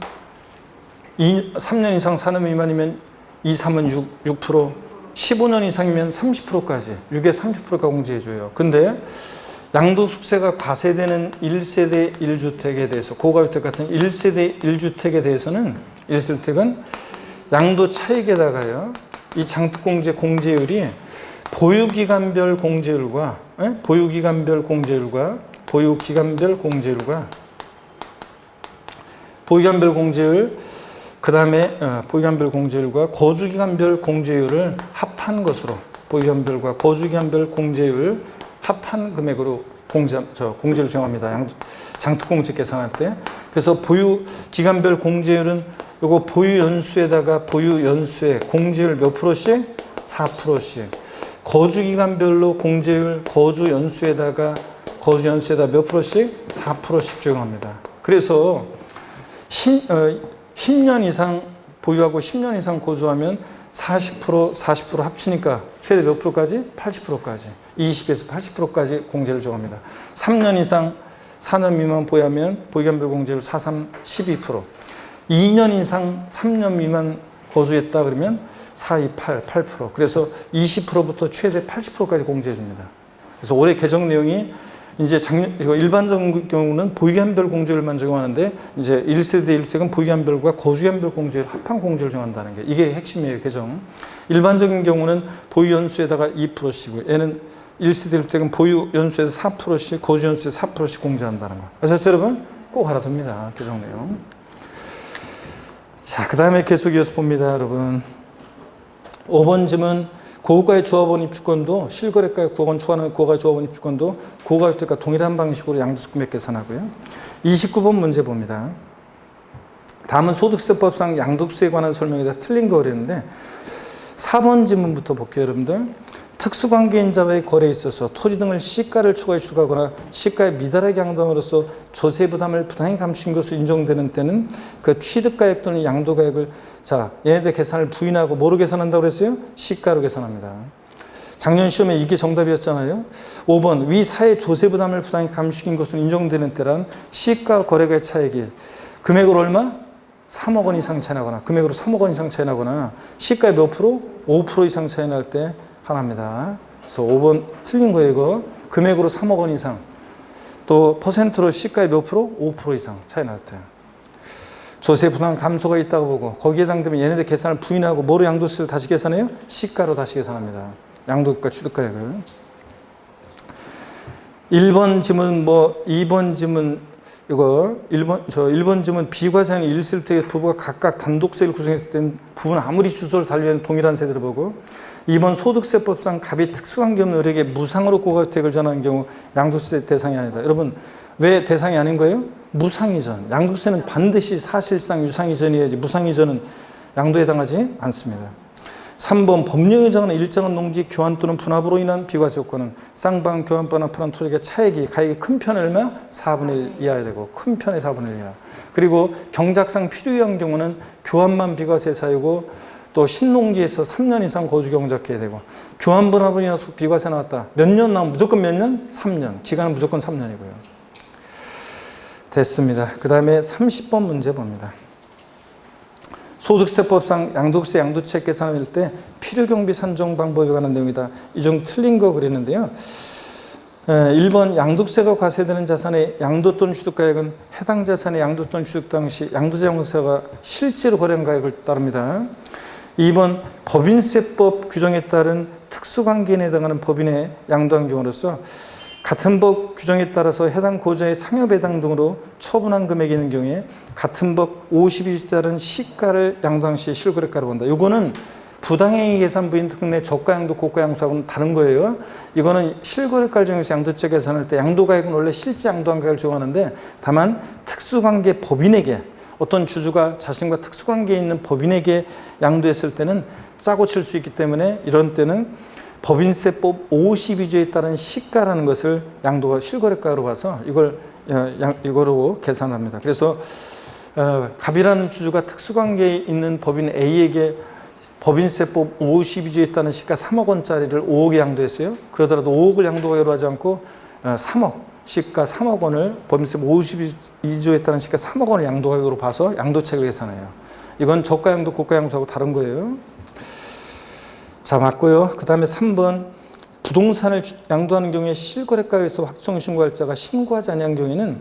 산업 미만이면 2, 3은 6%, 15년 이상이면 30%까지, 6에 30%가 공제해줘요. 근데 양도소득세가 과세되는 1세대 1주택에 대해서, 고가주택 같은 1세대 1주택에 대해서는, 1세대는 양도 차익에다가요, 이 장특공제 공제율이 보유기간별 공제율과, 보유기간별 공제율, 그 다음에 보유기간별 공제율과 거주기간별 공제율을 합한 것으로, 보유기간별과 거주기간별 공제율 합한 금액으로 공제를 정합니다. 장특공제 계산할 때. 그래서 보유기간별 공제율은 요거 보유 연수에다가 보유 연수에 공제율 몇 프로씩? 4%씩. 거주기간별로 공제율 거주 연수에다 몇 프로씩? 4%씩 적용합니다. 그래서 10년 이상 보유하고 10년 이상 거주하면 40% 합치니까 최대 몇 프로까지? 80%까지. 20에서 80%까지 공제를 정합니다. 3년 이상 4년 미만 보유하면 보유기간별 공제율 4, 3, 12%. 2년 이상 3년 미만 거주했다 그러면 4, 2, 8%. 그래서 20%부터 최대 80%까지 공제해 줍니다. 그래서 올해 개정 내용이 이제 일반적인 경우는 보유기간별 공제율만 적용하는데 이제 1세대 1주택은 보유기간별과 거주기간별 공제율 합한 공제를 정한다는 게 이게 핵심이에요, 개정. 일반적인 경우는 보유 연수에다가 2%씩이고 얘는 1세대 1주택은 보유 연수에다 4%씩, 거주 연수에 4%씩 공제한다는 거. 그래서 여러분 꼭 알아둡니다, 개정 내용. 자, 그 다음에 계속 이어서 봅니다, 여러분. 5번 질문. 고가의 조합원 입주권도 실거래가의 9억 원 초과하는 고가의 조합원 입주권도 고가주택과 동일한 방식으로 양도세 금액 계산하고요. 29번 문제 봅니다. 다음은 소득세법상 양도세에 관한 설명이 다 틀린 거 그랬는데 4번 질문부터 볼게요, 여러분들. 특수관계인자와의 거래에 있어서 토지 등을 시가를 초과해 주거나 시가에 미달하게 양도함으로써 조세 부담을 부당히 감춘 것으로 인정되는 때는 그 취득가액 또는 양도가액을 얘네들 계산을 부인하고 뭐로 계산한다고 그랬어요? 시가로 계산합니다. 작년 시험에 이게 정답이었잖아요. 5번 위 사회 조세 부담을 부당히 감축인 것으로 인정되는 때란 시가 거래가의 차액이 금액으로 얼마? 3억 원 이상 차이 나거나 금액으로 3억 원 이상 차이 나거나 시가의 몇 프로? 5% 이상 차이 날 때 하나입니다. 그래서 5번 틀린 거예요, 이거. 금액으로 3억 원 이상. 또 퍼센트로 시가의 몇 프로? 5% 이상 차이 날 때. 조세 부담 감소가 있다고 보고 거기에 해당되면 얘네들 계산을 부인하고 뭐로 양도세를 다시 계산해요? 시가로 다시 계산합니다. 양도가 취득가액을. 1번 지문 2번 지문 이거 1번 지문 비과세형 1세대의 부부가 각각 단독세를 구성했을 땐 부부는 아무리 주소를 달리한 동일한 세대를 보고 2번 소득세법상 갑이 특수관계 없는 을에게 무상으로 고가주택을 전하는 경우 양도세 대상이 아니다. 여러분 왜 대상이 아닌 거예요? 무상이전. 양도세는 반드시 사실상 유상이전이어야지 무상이전은 양도에 해당하지 않습니다. 3번 법령에 정하는 일정한 농지 교환 또는 분합으로 인한 비과세 효과는 쌍방 교환권이나 분할 토지의 차액이 가액이 큰 편의 얼마? 4분의 1 이하야 되고 큰 편의 4분의 1 이하. 그리고 경작상 필요한 경우는 교환만 비과세 사유고 또 신농지에서 3년 이상 거주 경작해야 되고 교환 분합으로 인해서 비과세 나왔다. 몇 년 나오면 무조건 몇 년? 3년. 기간은 무조건 3년이고요. 됐습니다. 그 다음에 30번 문제 봅니다. 소득세법상 양도세 양도채 계산할 때 필요경비 산정 방법에 관한 내용이다. 이 중 틀린 거 그랬는데요. 1번 양도세가 과세되는 자산의 양도 또는 취득가액은 해당 자산의 양도 또는 취득 당시 양도세 양도세가 실제로 거래한 가액을 따릅니다. 2번 법인세법 규정에 따른 특수관계에 해당하는 법인의 양도한 경우로서 같은 법 규정에 따라서 해당 고자의 상여배당 등으로 처분한 금액이 있는 경우에 같은 법 52조에 따른 시가를 양도한 시에 실거래가로 본다. 이거는 부당행위 계산 부인 특례 저가양도 고가양도하고는 다른 거예요. 이거는 실거래가를 정해서 양도세 계산할 때 양도가액은 원래 실제 양도한 가액을 정하는데 다만 특수관계 법인에게 어떤 주주가 자신과 특수관계에 있는 법인에게 양도했을 때는 짜고 칠 수 있기 때문에 이런 때는 법인세법 52조에 따른 시가라는 것을 양도가 실거래가로 봐서 이거로 계산합니다. 그래서 갑이라는 주주가 특수관계에 있는 법인 A에게 법인세법 52조에 따른 시가 3억 원짜리를 5억에 양도했어요. 그러더라도 5억을 양도하기로 하지 않고 3억, 시가 3억 원을 법인세법 52조에 따른 시가 3억 원을 양도하기로 봐서 양도책을 계산해요. 이건 저가양도 고가양도하고 다른 거예요. 자, 맞고요. 그 다음에 3번 부동산을 양도하는 경우에 실거래가에서 확정신고할 자가 신고하지 아니한 경우에는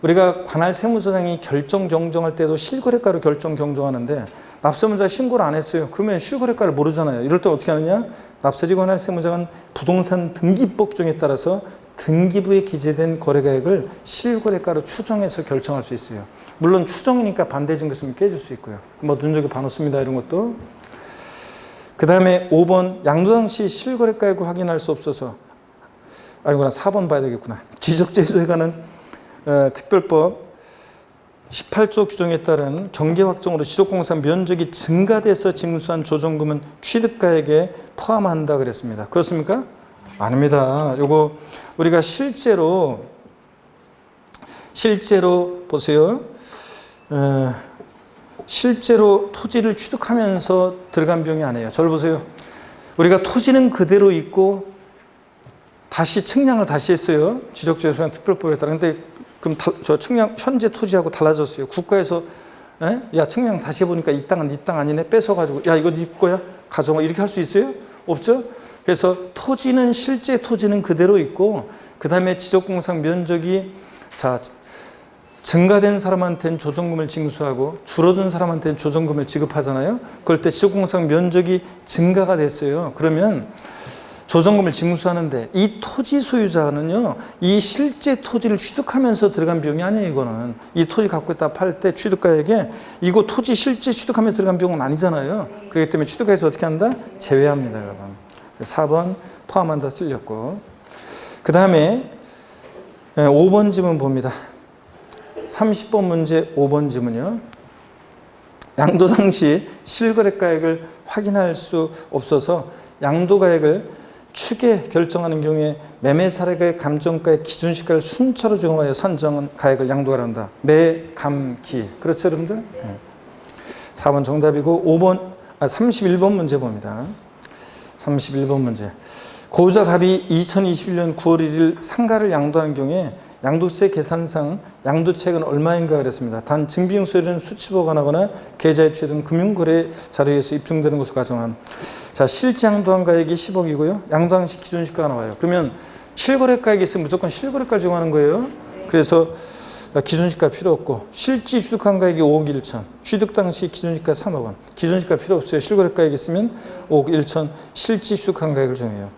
우리가 관할 세무서장이 결정 경정할 때도 실거래가로 결정 경정하는데 납세문자 신고를 안 했어요. 그러면 실거래가를 모르잖아요. 이럴 때 어떻게 하느냐? 납세지 관할 세무장은 부동산 등기법 규정에 따라서 등기부에 기재된 거래가액을 실거래가로 추정해서 결정할 수 있어요. 물론 추정이니까 반대 증거 있으면 깨질 수 있고요. 뭐 눈적이 반없습니다. 이런 것도. 그 다음에 5번 양도 당시 실거래가액을 확인할 수 없어서 아니구나 4번 봐야 되겠구나. 지적재소에 관한 특별법 18조 규정에 따른 경계 확정으로 지적공사 면적이 증가돼서 징수한 조정금은 취득가액에 포함한다 그랬습니다. 그렇습니까? 아닙니다. 요거 우리가 실제로 보세요. 실제로 토지를 취득하면서 들어간 비용이 아니에요. 저를 보세요. 우리가 토지는 그대로 있고 다시 측량을 다시 했어요. 지적재소관 특별법에 따라. 근데 그럼 저 측량 현재 토지하고 달라졌어요. 국가에서 야 측량 다시 해보니까 이 땅은 네 땅 아니네 뺏어가지고 야 이거 네 거야 가져가 이렇게 할 수 있어요? 없죠? 그래서 토지는 실제 토지는 그대로 있고 그 다음에 지적공사 면적이 증가된 사람한테는 조정금을 징수하고 줄어든 사람한테는 조정금을 지급하잖아요. 그럴 때 지적공사 면적이 증가가 됐어요. 그러면 조정금을 징수하는데 이 토지 소유자는요, 이 실제 토지를 취득하면서 들어간 비용이 아니에요. 이거는 이 토지 갖고 있다 팔 때 취득가액에 이거 토지 실제 취득하면서 들어간 비용은 아니잖아요. 그렇기 때문에 취득가에서 어떻게 한다? 제외합니다, 여러분. 4번 포함한다 틀렸고. 그 다음에 5번 지문 봅니다. 30번 문제 5번 지문이요. 양도 당시 실거래가액을 확인할 수 없어서 양도가액을 추계 결정하는 경우에 매매 사례가액 감정가액 기준시가를 순차로 적용하여 선정한 가액을 양도하라 한다. 매, 감, 기. 그렇죠, 여러분들? 네. 4번 정답이고 31번 문제 봅니다. 31번 문제. 고자 갑이 2021년 9월 1일 상가를 양도하는 경우에 양도세 계산상 양도채액은 얼마인가 그랬습니다. 단 증빙 서류는 수치보가 하거나 계좌이체 등 금융거래 자료에서 입증되는 것으로 가정한. 자, 실제 양도한 가액이 10억이고요. 양도한 시 기준시가가 나와요. 그러면 실거래가액이 있으면 무조건 실거래가를 적용하는 거예요. 그래서 기준시가 필요 없고 실제 취득한 가액이 5억 1천, 취득 당시 기준시가 3억 원. 기준시가 필요 없어요. 실거래가액이 있으면 5억 1천, 실제 취득한 가액을 정해요.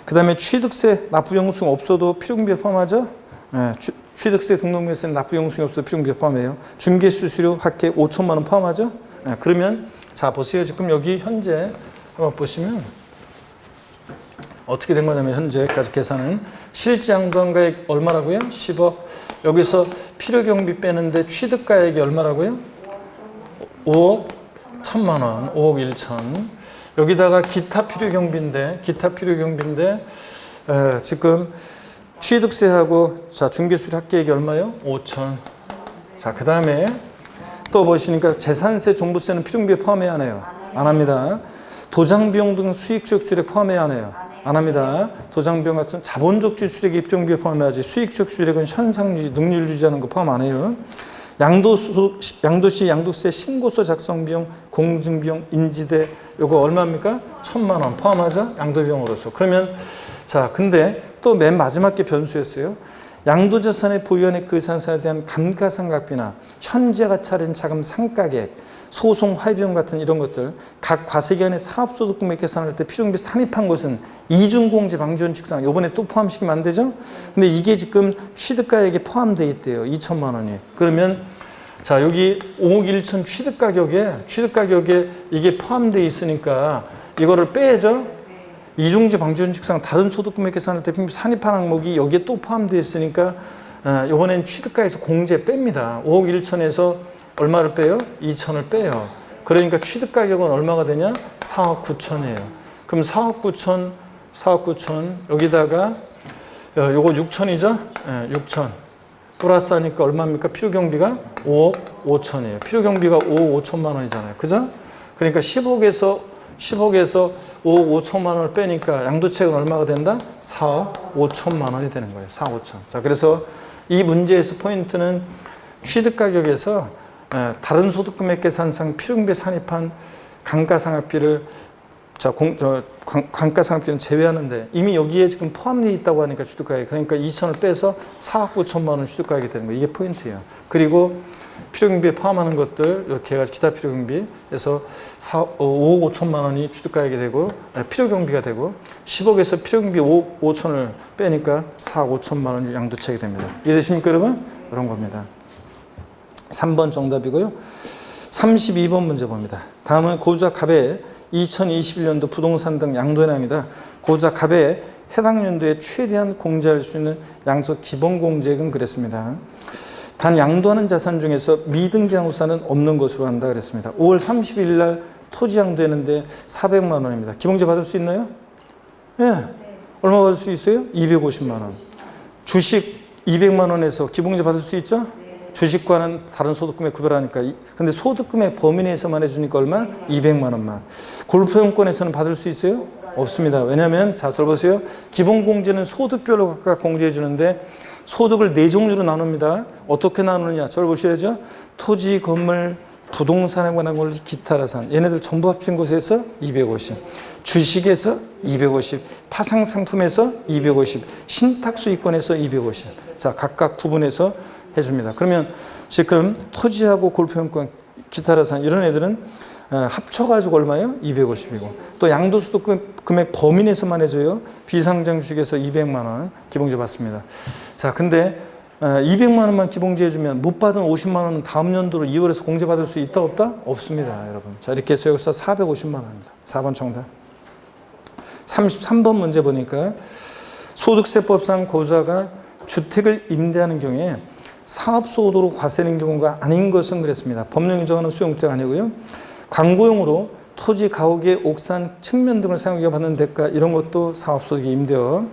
그 다음에 취득세 납부용수가 없어도 필요금비에 포함하죠? 네, 취득세 등록명세는 납부용수가 없어도 필요금비에 포함해요. 중개수수료 합계 5천만 원 포함하죠? 네, 그러면 자 보세요. 지금 여기 현재 한번 보시면 어떻게 된 거냐면 현재까지 계산은 실제 양도한 가액 얼마라고요? 10억. 여기서 필요경비 빼는데 취득가액이 얼마라고요? 5억 1천만 원, 5억 1천. 여기다가 기타 필요경비인데 지금 취득세하고 자 중개수리 합계액이 얼마요? 5천. 자, 그 다음에 또 보시니까 재산세, 종부세는 필요경비에 포함해야 하네요. 안 합니다. 도장비용 등 수익적 수익 포함해야 하네요. 안 합니다. 도장비용 같은 자본적 지출액이 필요경비에 포함해야지. 수익적 수익은 현상유지, 능률 유지하는 거 포함 안 해요. 양도시 양도세 신고서 작성 비용, 공증비용, 인지대 요거 얼마입니까? 1,000만 원 포함하죠? 양도비용으로서. 그러면 자, 근데 또 맨 마지막 게 변수였어요. 양도자산의 보유한의 그 산사에 대한 감가상각비나 현재가 차린 자금 상가액, 소송 화해비용 같은 이런 것들 각 과세기관의 사업소득 금액 계산할 때 필요경비 산입한 것은 이중공제 방지원칙상 요번에 또 포함시키면 안 되죠? 근데 이게 지금 취득가액에 포함되어 있대요. 2천만 원이. 그러면 자, 여기 5억 1천 취득가격에 이게 포함되어 있으니까 이거를 빼야죠? 이중제 방지원칙상 다른 소득금액 계산할 때 필요경비 산입한 항목이 여기에 또 포함되어 있으니까 이번엔 취득가에서 공제 뺍니다. 5억 1천에서 얼마를 빼요? 2천을 빼요. 그러니까 취득가격은 얼마가 되냐? 4억 9천이에요. 그럼 4억 9천 여기다가 요거 6천이죠? 6천 플러스 하니까 얼마입니까? 필요경비가 5억 5천이에요. 필요경비가 5억 5천만 원이잖아요. 그죠? 그러니까 10억에서 5억 5천만 원을 빼니까 양도책은 얼마가 된다? 4억 5천만 원이 되는 거예요. 4억 5천. 자, 그래서 이 문제에서 포인트는 취득가격에서 다른 소득금액 계산상 필요경비에 산입한 감가상각비를 감가상각비는 제외하는데 이미 여기에 지금 포함되어 있다고 하니까 취득가액, 그러니까 2천을 빼서 4억 9천만 원 취득가액이 되는 거예요. 이게 포인트예요. 그리고 필요경비에 포함하는 것들 이렇게 해가지고 기타 필요경비에서 5억 5천만 원이 취득가액이 되고 필요경비가 되고 10억에서 필요경비 5억 5천을 빼니까 4억 5천만 원이 양도책이 됩니다. 이해되십니까 여러분? 이런 겁니다. 3번 정답이고요. 32번 문제 봅니다. 다음은 고주자 갑의 2021년도 부동산 등 양도인항이다. 고주자 갑의 해당 연도에 최대한 공제할 수 있는 양도 기본 공제액은 그랬습니다. 단 양도하는 자산 중에서 미등기 양도사는 없는 것으로 한다 그랬습니다. 5월 30일 날 토지 양도했는데 400만 원입니다. 기본공제 받을 수 있나요? 예. 얼마 받을 수 있어요? 250만 원. 주식 200만 원에서 기본공제 받을 수 있죠? 주식과는 다른 소득금액 구별하니까. 근데 소득금액 범위 내에서만 해주니까 얼마? 200만 원만. 골프용권에서는 받을 수 있어요? 없습니다. 왜냐하면 자, 잘 보세요. 기본공제는 소득별로 각각 공제해 주는데 소득을 4종류로 나눕니다. 어떻게 나누느냐? 저를 보셔야죠. 토지, 건물, 부동산에 관한 권리, 기타라산. 얘네들 전부 합친 곳에서 250. 주식에서 250. 파상상품에서 250. 신탁수익권에서 250. 자, 각각 구분해서 해줍니다. 그러면 지금 토지하고 골프용권, 기타라산 이런 애들은 합쳐가지고 얼마예요? 250이고 또 양도소득 금액 범위 내에서만 해줘요. 비상장 주식에서 200만 원 기본공제 받습니다. 자, 근데 200만 원만 기본공제 해주면 못 받은 50만 원은 다음 연도로 2월에서 공제받을 수 있다 없다? 없습니다, 여러분. 자, 이렇게 해서 여기서 450만 원입니다. 4번 정답. 33번 문제 보니까 소득세법상 고주자가 주택을 임대하는 경우에 사업소득으로 과세는 경우가 아닌 것은 그랬습니다. 법령이 정하는 수용주택 아니고요. 광고용으로 토지, 가옥의 옥산, 측면 등을 사용해 받는 대가 이런 것도 사업소득이 임대업.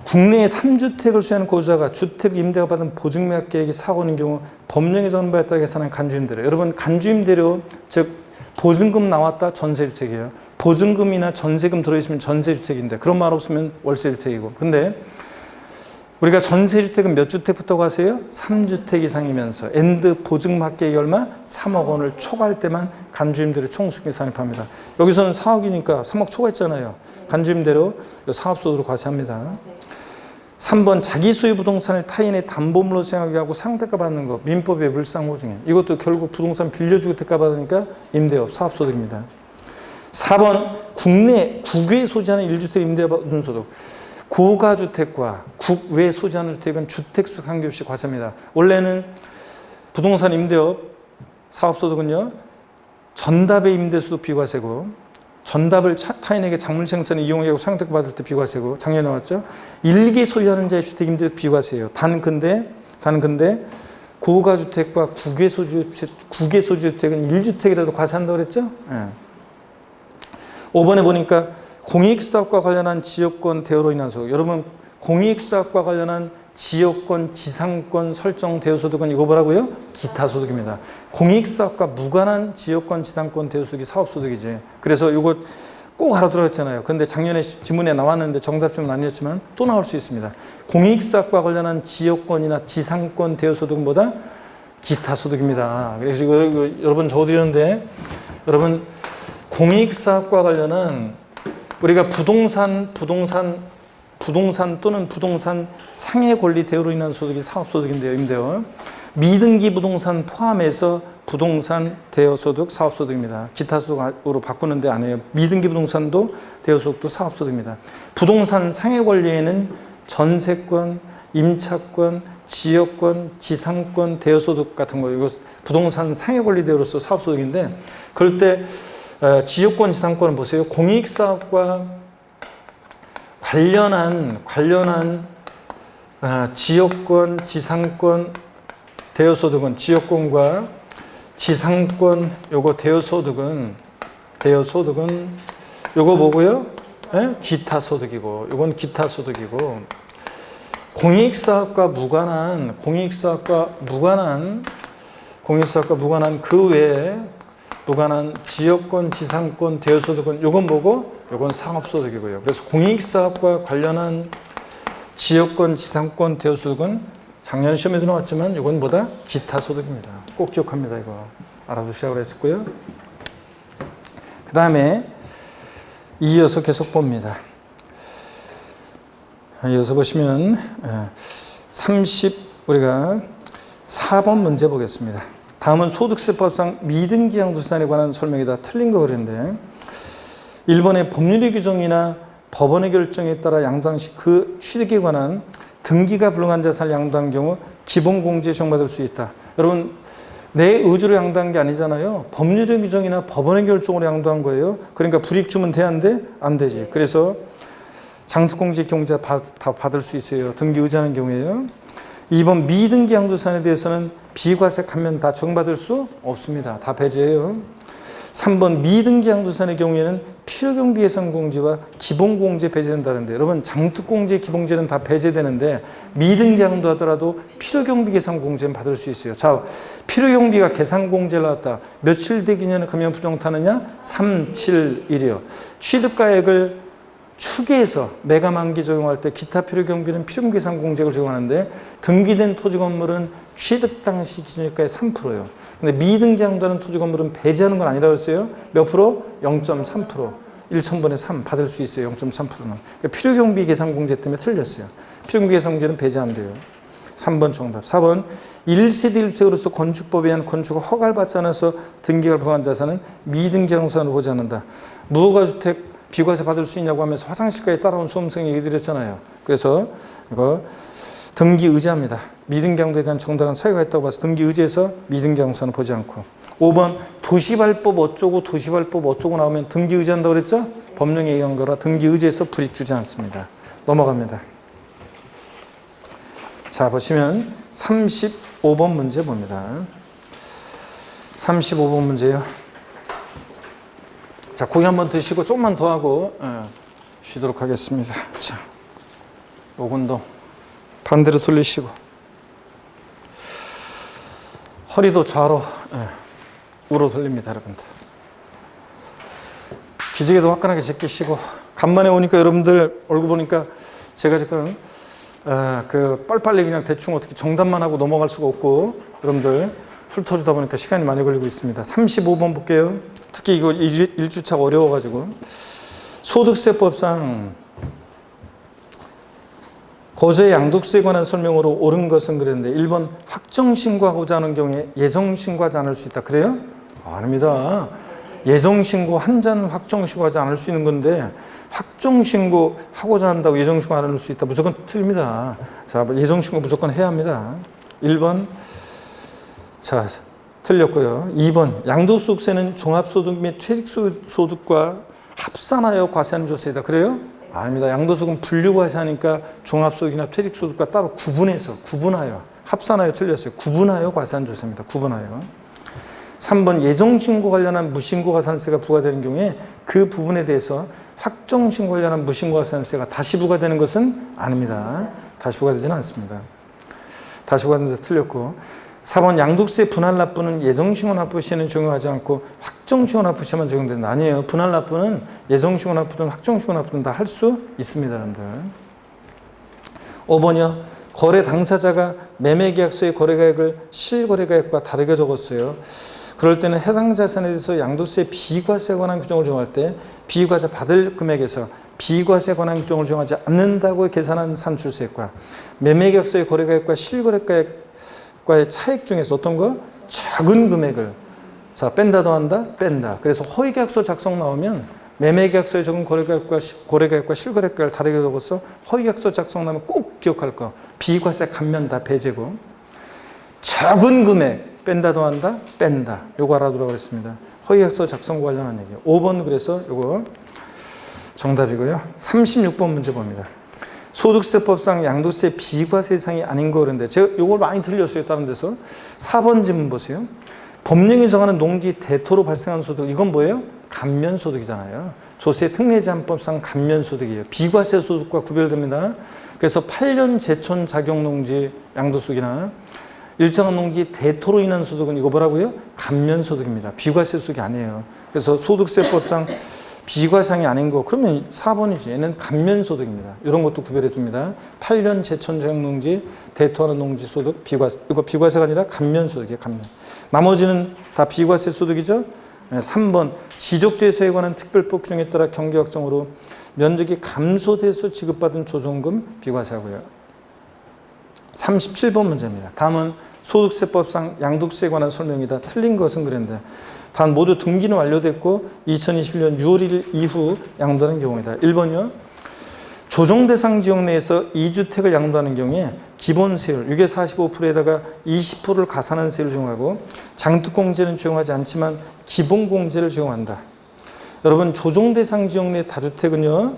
국내에 3주택을 소유하는 고주자가 주택 임대가 받은 보증매각 계획이 사고는 경우 법령의 정하는 바에 따라 계산한 간주임대료. 여러분 간주임대료 즉 보증금 나왔다 전세주택이에요. 보증금이나 전세금 들어있으면 전세주택인데 그런 말 없으면 월세주택이고. 근데 우리가 전세주택은 몇 주택부터 가세요? 3주택 이상이면서 엔드 보증막 계획이 얼마? 3억 원을 초과할 때만 간주임대료 총수익에 산입합니다. 여기서는 4억이니까 3억 초과했잖아요. 간주임대료 사업소득으로 과세합니다. 3번 자기 소유 부동산을 타인의 담보물로 생각하게 하고 상대가 받는 거 민법의 물상보증인. 이것도 결국 부동산 빌려주고 대가 받으니까 임대업 사업소득입니다. 4번 국내 국외에 소지하는 1주택 임대 받은 소득. 고가주택과 국외 소지하는 주택은 주택수 관계없이 과세입니다. 원래는 부동산 임대업 사업소득은요 전답의 임대수도 비과세고 전답을 타인에게 작물 생산에 이용하고 상득 받을 때 비과세고 작년에 나왔죠. 일개 소유하는 자의 주택임대 비과세예요. 단 근데 고가주택과 국외소주택은 1주택이라도 과세한다고 그랬죠. 예. 5번에 보니까 공익사업과 관련한 지역권 대여로 인한 소득. 여러분 공익사업과 관련한 지역권, 지상권 설정 대여소득은 이거 뭐라고요? 기타소득입니다. 공익사업과 무관한 지역권, 지상권 대여소득이 사업소득이지. 그래서 이거 꼭 알아들어야 했잖아요. 근데 작년에 지문에 나왔는데 정답쯤은 아니었지만 또 나올 수 있습니다. 공익사업과 관련한 지역권이나 지상권 대여소득은 뭐다? 기타소득입니다. 그래서 이거 여러분 적어드렸는데 여러분 공익사업과 관련한 우리가 부동산 또는 부동산 상해 권리 대여로 인한 소득이 사업소득인데요. 임대요. 미등기 부동산 포함해서 부동산 대여소득 사업소득입니다. 기타소득으로 바꾸는데 안 해요. 미등기 부동산도 대여소득도 사업소득입니다. 부동산 상해 권리에는 전세권, 임차권, 지역권, 지상권 대여소득 같은 거 이거 부동산 상해 권리 대여로서 사업소득인데 그럴 때 지역권, 지상권은 보세요. 공익사업과 관련한 지역권, 지상권 대여소득은 지역권과 지상권 요거 대여소득은 요거 뭐고요? 네? 기타소득이고 요건 기타소득이고 공익사업과 무관한 그 외에 무관한 지역권, 지상권 대여소득은 요건 뭐고? 요건 상업소득이고요. 그래서 공익사업과 관련한 지역권, 지상권 대여소득은 작년 시험에도 나왔지만 이건 뭐다? 기타소득입니다. 꼭 기억합니다. 이거 알아두시라고 했었고요. 그 다음에 이어서 계속 봅니다. 이어서 보시면 우리가 4번 문제 보겠습니다. 다음은 소득세법상 미등기 양도세에 관한 설명이다. 틀린 거 그랬는데 1번의 법률의 규정이나 법원의 결정에 따라 양도한 시 그 취득에 관한 등기가 불능한 자산을 양도한 경우 기본공제 적용받을 수 있다. 여러분 내 의지로 양도한 게 아니잖아요. 법률의 규정이나 법원의 결정으로 양도한 거예요. 그러니까 불이익 주면 돼? 안 돼? 안 되지. 그래서 장특공제 경제 다 받을 수 있어요. 등기 의지하는 경우에요. 2번 미등기 양도세에 대해서는 비과세 감면 다 적용받을 수 없습니다. 다 배제해요. 3번 미등기 양도세의 경우에는 필요경비 예산 공제와 기본공제 배제된다는데 여러분 장특공제 기본공제는 다 배제되는데 미등기 양도하더라도 필요경비 계산 공제는 받을 수 있어요. 자, 필요경비가 계산 공제를 나왔다. 며칠 대기년에 감면 부정타느냐? 3, 7, 1이요. 취득가액을 추계해서 매가 만기 적용할 때 기타 필요경비는 필요경비 계산 공제를 적용하는데 등기된 토지 건물은 취득 당시 기준일가의 3%예요. 근데 미등기 양도하는 토지 건물은 배제하는 건 아니라고 했어요. 몇 프로? 0.3%. 1,000분의 3 받을 수 있어요. 0.3%는. 그러니까 필요경비 계산 공제 때문에 틀렸어요. 필요경비 계산 공제는 배제 안 돼요. 3번 정답. 4번 1세대 1주택으로서 건축법에 의한 건축을 허가를 받지 않아서 등기가 불가한 자산은 미등기 양도세를 보지 않는다. 무허가주택 비과세 받을 수 있냐고 하면서 화장실까지 따라온 수험생 얘기 드렸잖아요. 그래서 이거 등기 의지합니다. 미등기 양도에 대한 정당한 사유가 있다고 봐서 등기 의지해서 미등기 양도세는 보지 않고 5번 도시발법 어쩌고 나오면 등기 의지한다고 그랬죠? 법령에 의한 거라 등기 의지해서 불이익 주지 않습니다. 넘어갑니다. 자 보시면 35번 문제 봅니다. 35번 문제요. 자, 고기 한번 드시고 조금만 더 하고 쉬도록 하겠습니다. 자, 요건도 반대로 돌리시고 허리도 좌로 우로 돌립니다, 여러분들. 기지개도 화끈하게 제끼시고 간만에 오니까 여러분들 얼굴 보니까 제가 지금 빨리빨리 그냥 대충 어떻게 정답만 하고 넘어갈 수가 없고 여러분들 훑어주다 보니까 시간이 많이 걸리고 있습니다. 35번 볼게요. 특히 이거 1주차가 어려워가지고 소득세법상 거저의 양도세에 관한 설명으로 옳은 것은 그랬는데 1번 확정신고하고자 하는 경우에 예정신고하지 않을 수 있다. 그래요? 아닙니다. 예정신고 한 잔 확정신고하지 않을 수 있는 건데 확정신고하고자 한다고 예정신고 안 할 수 있다. 무조건 틀립니다. 자, 예정신고 무조건 해야 합니다. 1번 자 틀렸고요. 2번 양도소득세는 종합소득 및 퇴직소득과 합산하여 과세하는 조세이다. 그래요? 아닙니다. 양도소득은 분류과세하니까 종합소득이나 퇴직소득과 따로 구분하여, 합산하여 틀렸어요. 구분하여 과세한 조세입니다. 구분하여. 3번 예정신고 관련한 무신고가산세가 부과되는 경우에 그 부분에 대해서 확정신고 관련한 무신고가산세가 다시 부과되는 것은 아닙니다. 다시 부과되지는 않습니다. 다시 부과되는 데 틀렸고 4번 양도세 분할 납부는 예정신고 납부 시에는 적용하지 않고 확정신고 납부 시에만 적용된다. 아니에요. 분할 납부는 예정신고 납부든 확정신고 납부든 다 할 수 있습니다. 여러분들. 5번이요. 거래 당사자가 매매계약서의 거래가액을 실거래가액과 다르게 적었어요. 그럴 때는 해당 자산에 대해서 양도세 비과세에 관한 규정을 정할 때 비과세 받을 금액에서 비과세에 관한 규정을 정하지 않는다고 계산한 산출세액과 매매계약서의 거래가액과 실거래가액과의 차익 중에서 어떤 거? 작은 금액을 자 뺀다 더한다? 뺀다. 그래서 허위계약서 작성 나오면 매매계약서에 적은 거래가액과 실거래가액을 다르게 적어서 허위계약서 작성 나오면 꼭 기억할 거. 비과세 감면 다 배제고 작은 금액 뺀다 더한다? 뺀다. 요거 알아두라고 그랬습니다. 허위계약서 작성과 관련한 얘기예요. 5번 그래서 요거 정답이고요. 36번 문제 봅니다. 소득세법상 양도세 비과세 대상이 아닌 거 그런데 제가 요걸 많이 틀렸어요. 다른 데서. 4번 지문 보세요. 법령이 정하는 농지 대토로 발생한 소득 이건 뭐예요? 감면소득이잖아요. 조세 특례제한법상 감면소득이에요. 비과세 소득과 구별됩니다. 그래서 8년 제촌 자격 농지 양도소득이나 일정한 농지 대토로 인한 소득은 이거 뭐라고요? 감면소득입니다. 비과세 소득이 아니에요. 그래서 소득세법상 비과세상이 아닌 거 그러면 4번이지. 얘는 감면소득입니다. 이런 것도 구별해 둡니다. 8년 제촌 자격 농지 대토하는 농지 소득 비과세 이거 비과세가 아니라 감면소득이에요. 감면. 나머지는 다 비과세 소득이죠. 3번 지적재소에 관한 특별법 규정에 따라 경계확정으로 면적이 감소돼서 지급받은 조정금 비과세하고요. 37번 문제입니다. 다음은 소득세법상 양도세에 관한 설명이다. 틀린 것은 그랬는데 단 모두 등기는 완료됐고 2021년 6월 1일 이후 양도하는 경우이다. 1번이요. 조정대상 지역 내에서 2주택을 양도하는 경우에 기본세율 6의 45%에다가 20%를 가산한 세율을 적용하고 장특공제는 적용하지 않지만 기본공제를 적용한다. 여러분 조정대상 지역 내 다주택은요.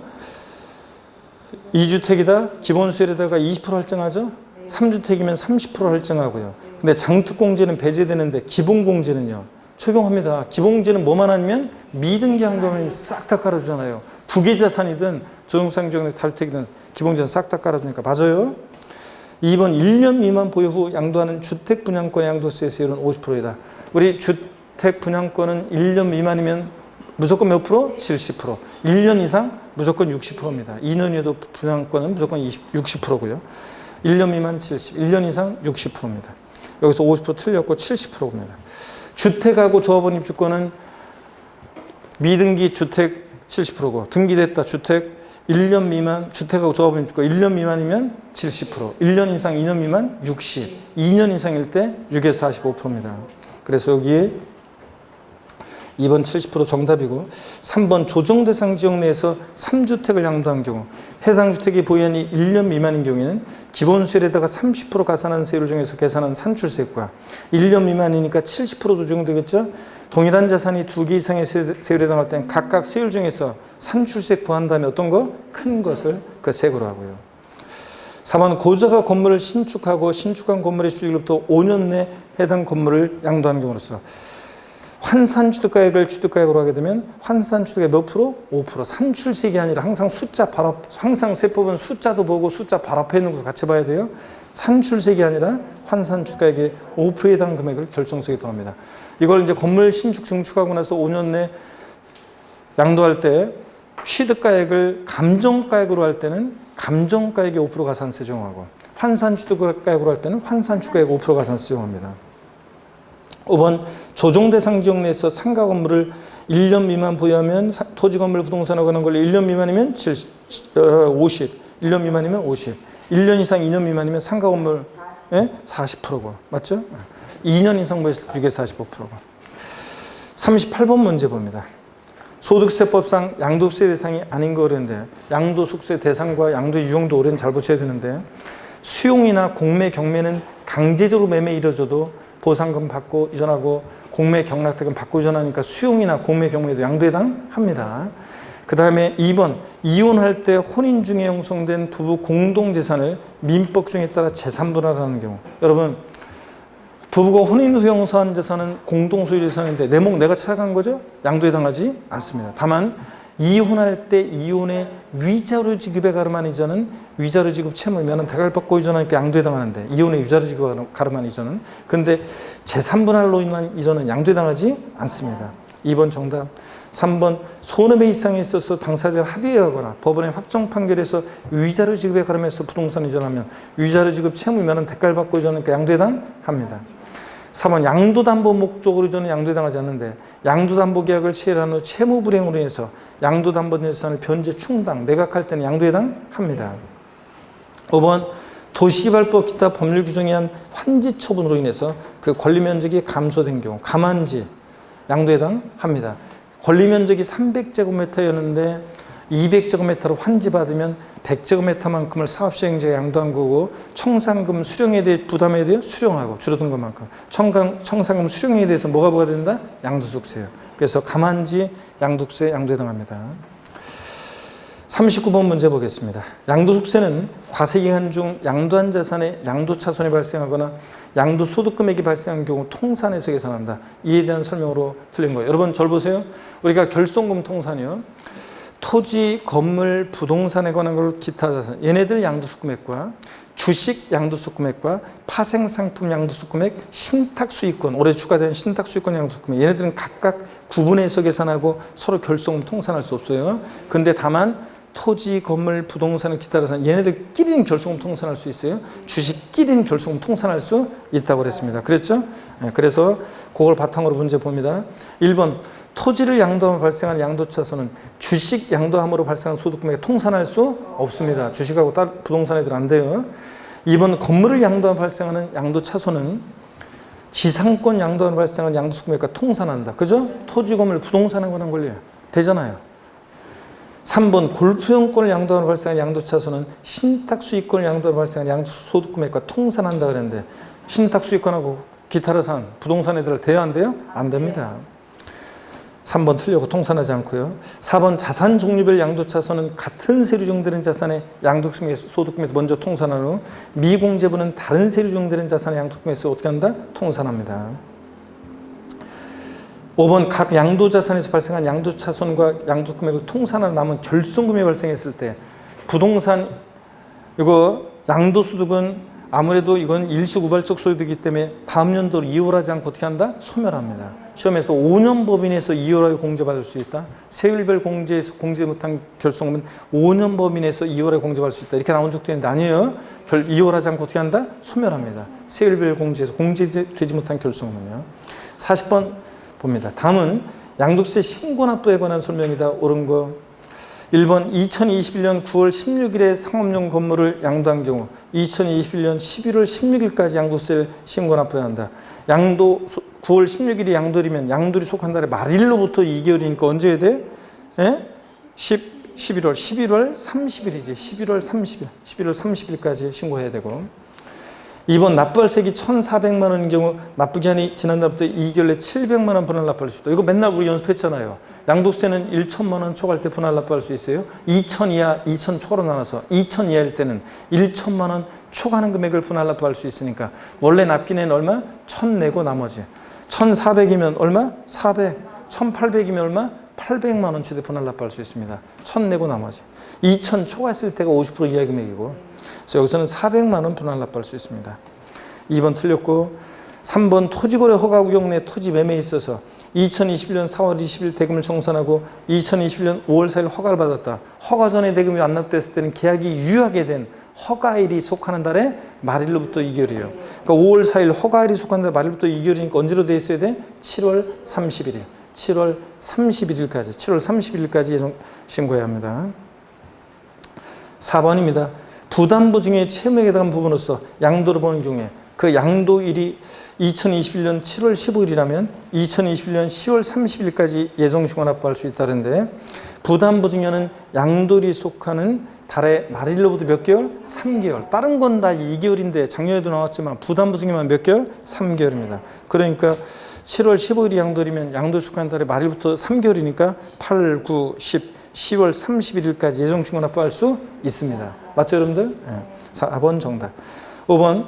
2주택이다 기본세율에다가 20% 할증하죠. 3주택이면 30% 할증하고요. 근데 장특공제는 배제되는데 기본공제는요. 적용합니다. 기본공제는 뭐만 하면 미등기 양도하면 싹 다 깔아주잖아요. 부계자산이든 조정상 지역 내 다주택이든 기본공제는 싹 다 깔아주니까 맞아요. 2번 1년 미만 보유 후 양도하는 주택 분양권의 양도세 세율은 50%이다. 우리 주택 분양권은 1년 미만이면 무조건 몇 프로? 70%. 1년 이상 무조건 60%입니다. 2년이어도 분양권은 무조건 60%고요. 1년 미만 70, 1년 이상 60%입니다. 여기서 50% 틀렸고 70%입니다. 주택하고 조합원 입주권은 미등기 주택 70%고 등기됐다 주택 1년 미만 주택하고 조합원 입주권 1년 미만이면 70%, 1년 이상 2년 미만 60, 2년 이상일 때 6에서 45%입니다. 그래서 여기에 2번 70% 정답이고 3번 조정대상 지역 내에서 3주택을 양도한 경우 해당 주택의 보유한이 1년 미만인 경우에는 기본세율에다가 30% 가산한 세율을 정해서 계산한 산출세액과 1년 미만이니까 70%도 적용되겠죠. 동일한 자산이 2개 이상의 세율에 해당할 때는 각각 세율 중에서 산출세액 구한 다음에 어떤 거? 큰 것을 그 세액으로 하고요. 4번 고자가 건물을 신축하고 신축한 건물의 취득일로부터 5년 내 해당 건물을 양도하는 경우로서 환산취득가액을 취득가액으로 하게 되면 환산취득액 몇 프로? 5%. 산출세액이 아니라 항상 숫자 바로 항상 세법은 숫자도 보고 숫자 바로 앞에 있는 것도 같이 봐야 돼요. 산출세액이 아니라 환산취득가액의 5%에 해당 금액을 결정세액에 더합니다. 이걸 이제 건물 신축 증축하고 나서 5년 내 양도할 때 취득가액을 감정가액으로 할 때는 감정가액의 5% 가산세 적용하고 환산취득가액으로 할 때는 환산취득가액 5% 가산세 적용합니다. 5번 조정대상 지역 내에서 상가 건물을 1년 미만 보유하면 토지 건물 부동산하고 하는 걸로 1년 미만이면 50, 1년 미만이면 50, 1년 이상 2년 미만이면 상가 건물 40%고 맞죠? 2년 이상 보였을 때 6에 45%고 38번 문제 봅니다. 소득세법상 양도세 대상이 아닌 거 그랬는데 양도소득세 대상과 양도 유형도 올해는 잘 붙여야 되는데 수용이나 공매 경매는 강제적으로 매매 이뤄져도 보상금 받고 이전하고 공매 경락대금 받고 이전하니까 수용이나 공매 경매도 양도에 해당합니다. 그 다음에 2번, 이혼할 때 혼인 중에 형성된 부부 공동재산을 민법 중에 따라 재산분할하는 경우. 여러분, 부부가 혼인 후 형성한 재산은 공동소유 재산인데 내 목 내가 찾아간 거죠? 양도에 당하지 않습니다. 다만 이혼할 때 이혼의 위자료 지급에 가름한 이전은 위자료 지급 채무면은 대가받고 이전하니까 양도에 당하는데 이혼의 위자료 지급에 가름한 이전은, 근데 재산분할로 인한 이전은 양도에 당하지 않습니다. 2번 정답. 3번 손해배 이상에 있어서 당사자가 합의하거나 법원의 확정 판결에서 위자료 지급에 가름해서 부동산 이전하면 위자료 지급 채무면은 대가를 받고 이전하니까 양도에 당합니다. 4번 양도담보 목적으로 이전은 양도에 당하지 않는데 양도담보 계약을 체결한 후 채무 불이행으로 인해서 양도담보 재산을 변제 충당 매각할 때는 양도에 당합니다. 5번 도시개발법 기타 법률 규정에 의한 환지 처분으로 인해서 그 권리 면적이 감소된 경우 감환지 양도에 당합니다. 권리 면적이 300제곱미터였는데 200제곱미터로 환지받으면 100제곱미터만큼을 사업시행자가 양도한 거고 청산금 수령에 대해 부담에 대해 수령하고 줄어든 것만큼 청산금 수령에 대해서 뭐가 부과된다? 양도소득세요. 그래서 감환지 양도세 양도에 해당합니다. 39번 문제 보겠습니다. 양도소득세는 과세기간 중 양도한 자산에 양도차손이 발생하거나 양도소득금액이 발생한 경우 통산에서 계산한다. 이에 대한 설명으로 틀린 거예요. 여러분 절 보세요. 우리가 결손금 통산이요. 토지, 건물, 부동산에 관한 걸 기타 자산, 얘네들 양도소득금액과 주식 양도소득금액과 파생상품 양도소득금액, 신탁수익권, 올해 추가된 신탁수익권 양도소득금액, 얘네들은 각각 구분해서 계산하고 서로 결손금 통산할 수 없어요. 근데 다만 토지, 건물, 부동산을 기타 자산, 얘네들끼리는 결손금 통산할 수 있어요. 주식끼리는 결손금 통산할 수 있다고 그랬습니다. 그랬죠? 그래서 그걸 바탕으로 문제 봅니다. 1번 토지를 양도하면 발생한 양도차손은 주식 양도함으로 발생한 소득금액에 통산할 수 없습니다. 주식하고 부동산 애들 안 돼요. 2번 건물을 양도하면 발생하는 양도차손은 지상권 양도하면 발생한 양도소득금액과 통산한다. 그죠? 토지, 건물, 부동산에 관한 권리예요. 되잖아요. 3번 골프용권을 양도하면 발생한 양도차손은 신탁수익권을 양도하면 발생한 양도소득금액과 통산한다 그랬는데 신탁수익권하고 기타라산, 부동산 애들 돼야 안 돼요? 안 됩니다. 3번 틀려고 통산하지 않고요. 4번 자산 종류별 양도차손은 같은 세류 정되는 자산의 양도소득금에서 먼저 통산한 후 미공제분은 다른 세류 정되는 자산의 양도소득금에서 어떻게 한다? 통산합니다. 5번 각 양도자산에서 발생한 양도차손과 양도금액을 통산하는 남은 결손금이 발생했을 때 부동산 이거 양도소득은 아무래도 이건 일시우발적 소유이기 때문에 다음 연도로 이월하지 않고 어떻게 한다? 소멸합니다. 시험에서 5년 법인에서 이월하여 공제받을 수 있다. 세율별 공제에서 공제 못한 결손금은 5년 법인에서 이월하여 공제받을 수 있다. 이렇게 나온 적도 있는데 아니에요. 이월하지 않고 어떻게 한다? 소멸합니다. 세율별 공제에서 공제되지 못한 결손금은요. 40번 봅니다. 다음은 양도세 신고납부에 관한 설명이다. 옳은 거. 1번 2021년 9월 16일에 상업용 건물을 양도한 경우 2021년 11월 16일까지 양도세를 신고납부해야 한다. 9월 16일이 양도일이면 양도일이 속한 달의 말일로부터 2개월이니까 언제 해야 돼? 11월 30일이지. 11월 30일까지 신고해야 되고. 2번 납부할세기 1,400만 원인 경우 납부기한이 지난 날부터 2개월 내 700만 원 분할 납부할 수 있다. 이거 맨날 우리 연습했잖아요. 양도세는 1,000만 원 초과할 때 분할 납부할 수 있어요. 2,000 이하, 2,000 초과로 나눠서 2,000 이하일 때는 1,000만 원 초과하는 금액을 분할 납부할 수 있으니까 원래 납기는 얼마? 1,000 내고 나머지 1,400이면 얼마? 400. 1,800이면 얼마? 800만 원치대 분할 납부할 수 있습니다. 1,000 내고 나머지 2,000 초과했을 때가 50% 이하 금액이고 그래서 여기서는 400만 원 분할 납부할 수 있습니다. 2번 틀렸고 3번 토지거래 허가 구역 내 토지 매매에 있어서 2021년 4월 20일 대금을 정산하고 2021년 5월 4일 허가를 받았다. 허가 전에 대금이 안 납부됐을 때는 계약이 유효하게 된 허가일이 속하는 달에 말일로부터 2개월이에요. 그러니까 5월 4일 허가일이 속하는 달 말일부터 2개월이니까 언제로 돼 있어야 돼? 7월 31일. 7월 31일까지. 7월 31일까지 예정 신고해야 합니다. 4번입니다. 부담부 중에 채무에 해당하는 부분으로서 양도를 보는 경우에 그 양도일이 2021년 7월 15일이라면 2021년 10월 30일까지 예정신고 납부할 수 있다는데 부담부 중에는 양도일이 속하는 달의 말일로부터 몇 개월? 3개월. 다른 건 다 2개월인데 작년에도 나왔지만 부담부 중에만 몇 개월? 3개월입니다. 그러니까 7월 15일이 양도일이면 양도에 속하는 달의 말일부터 3개월이니까 8, 9, 10, 10월 31일까지 예정신고 납부할 수 있습니다. 맞죠, 여러분들? 4번 정답. 5번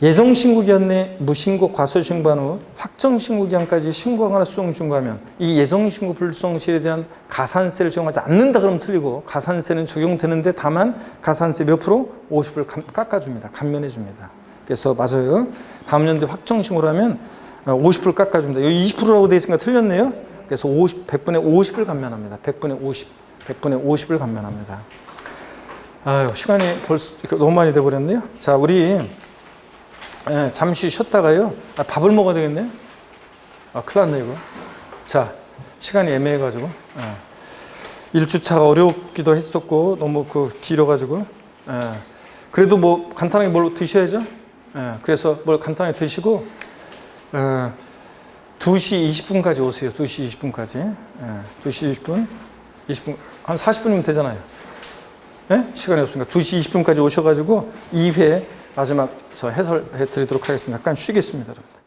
예정신고 기한 내 무신고 과소신고한 후 확정신고 기한까지 신고하거나 수정신고하면 이 예정신고 불성실에 대한 가산세를 적용하지 않는다 그러면 틀리고 가산세는 적용되는데 다만 가산세 몇 프로? 50을 깎아줍니다. 감면해줍니다. 그래서 맞아요. 다음 연도에 확정신고를 하면 50%를 깎아줍니다. 여기 20%라고 되어 있으니까 틀렸네요. 그래서 100분의 50을 감면합니다. 100분의 50을 감면합니다. 아유, 시간이 벌써 너무 많이 돼버렸네요. 자, 우리 잠시 쉬었다가요. 밥을 먹어야 되겠네요. 큰일 났네, 이거. 자, 시간이 애매해가지고. 1주차가 어렵기도 했었고, 너무 길어가지고. 그래도 뭐 간단하게 뭘 드셔야죠. 그래서 뭘 간단하게 드시고, 2시 20분까지 오세요. 2시 20분까지. 2시 20분, 한 40분이면 되잖아요. 시간이 없으니까 2시 20분까지 오셔가지고 2회 마지막 저 해설해 드리도록 하겠습니다. 약간 쉬겠습니다, 여러분.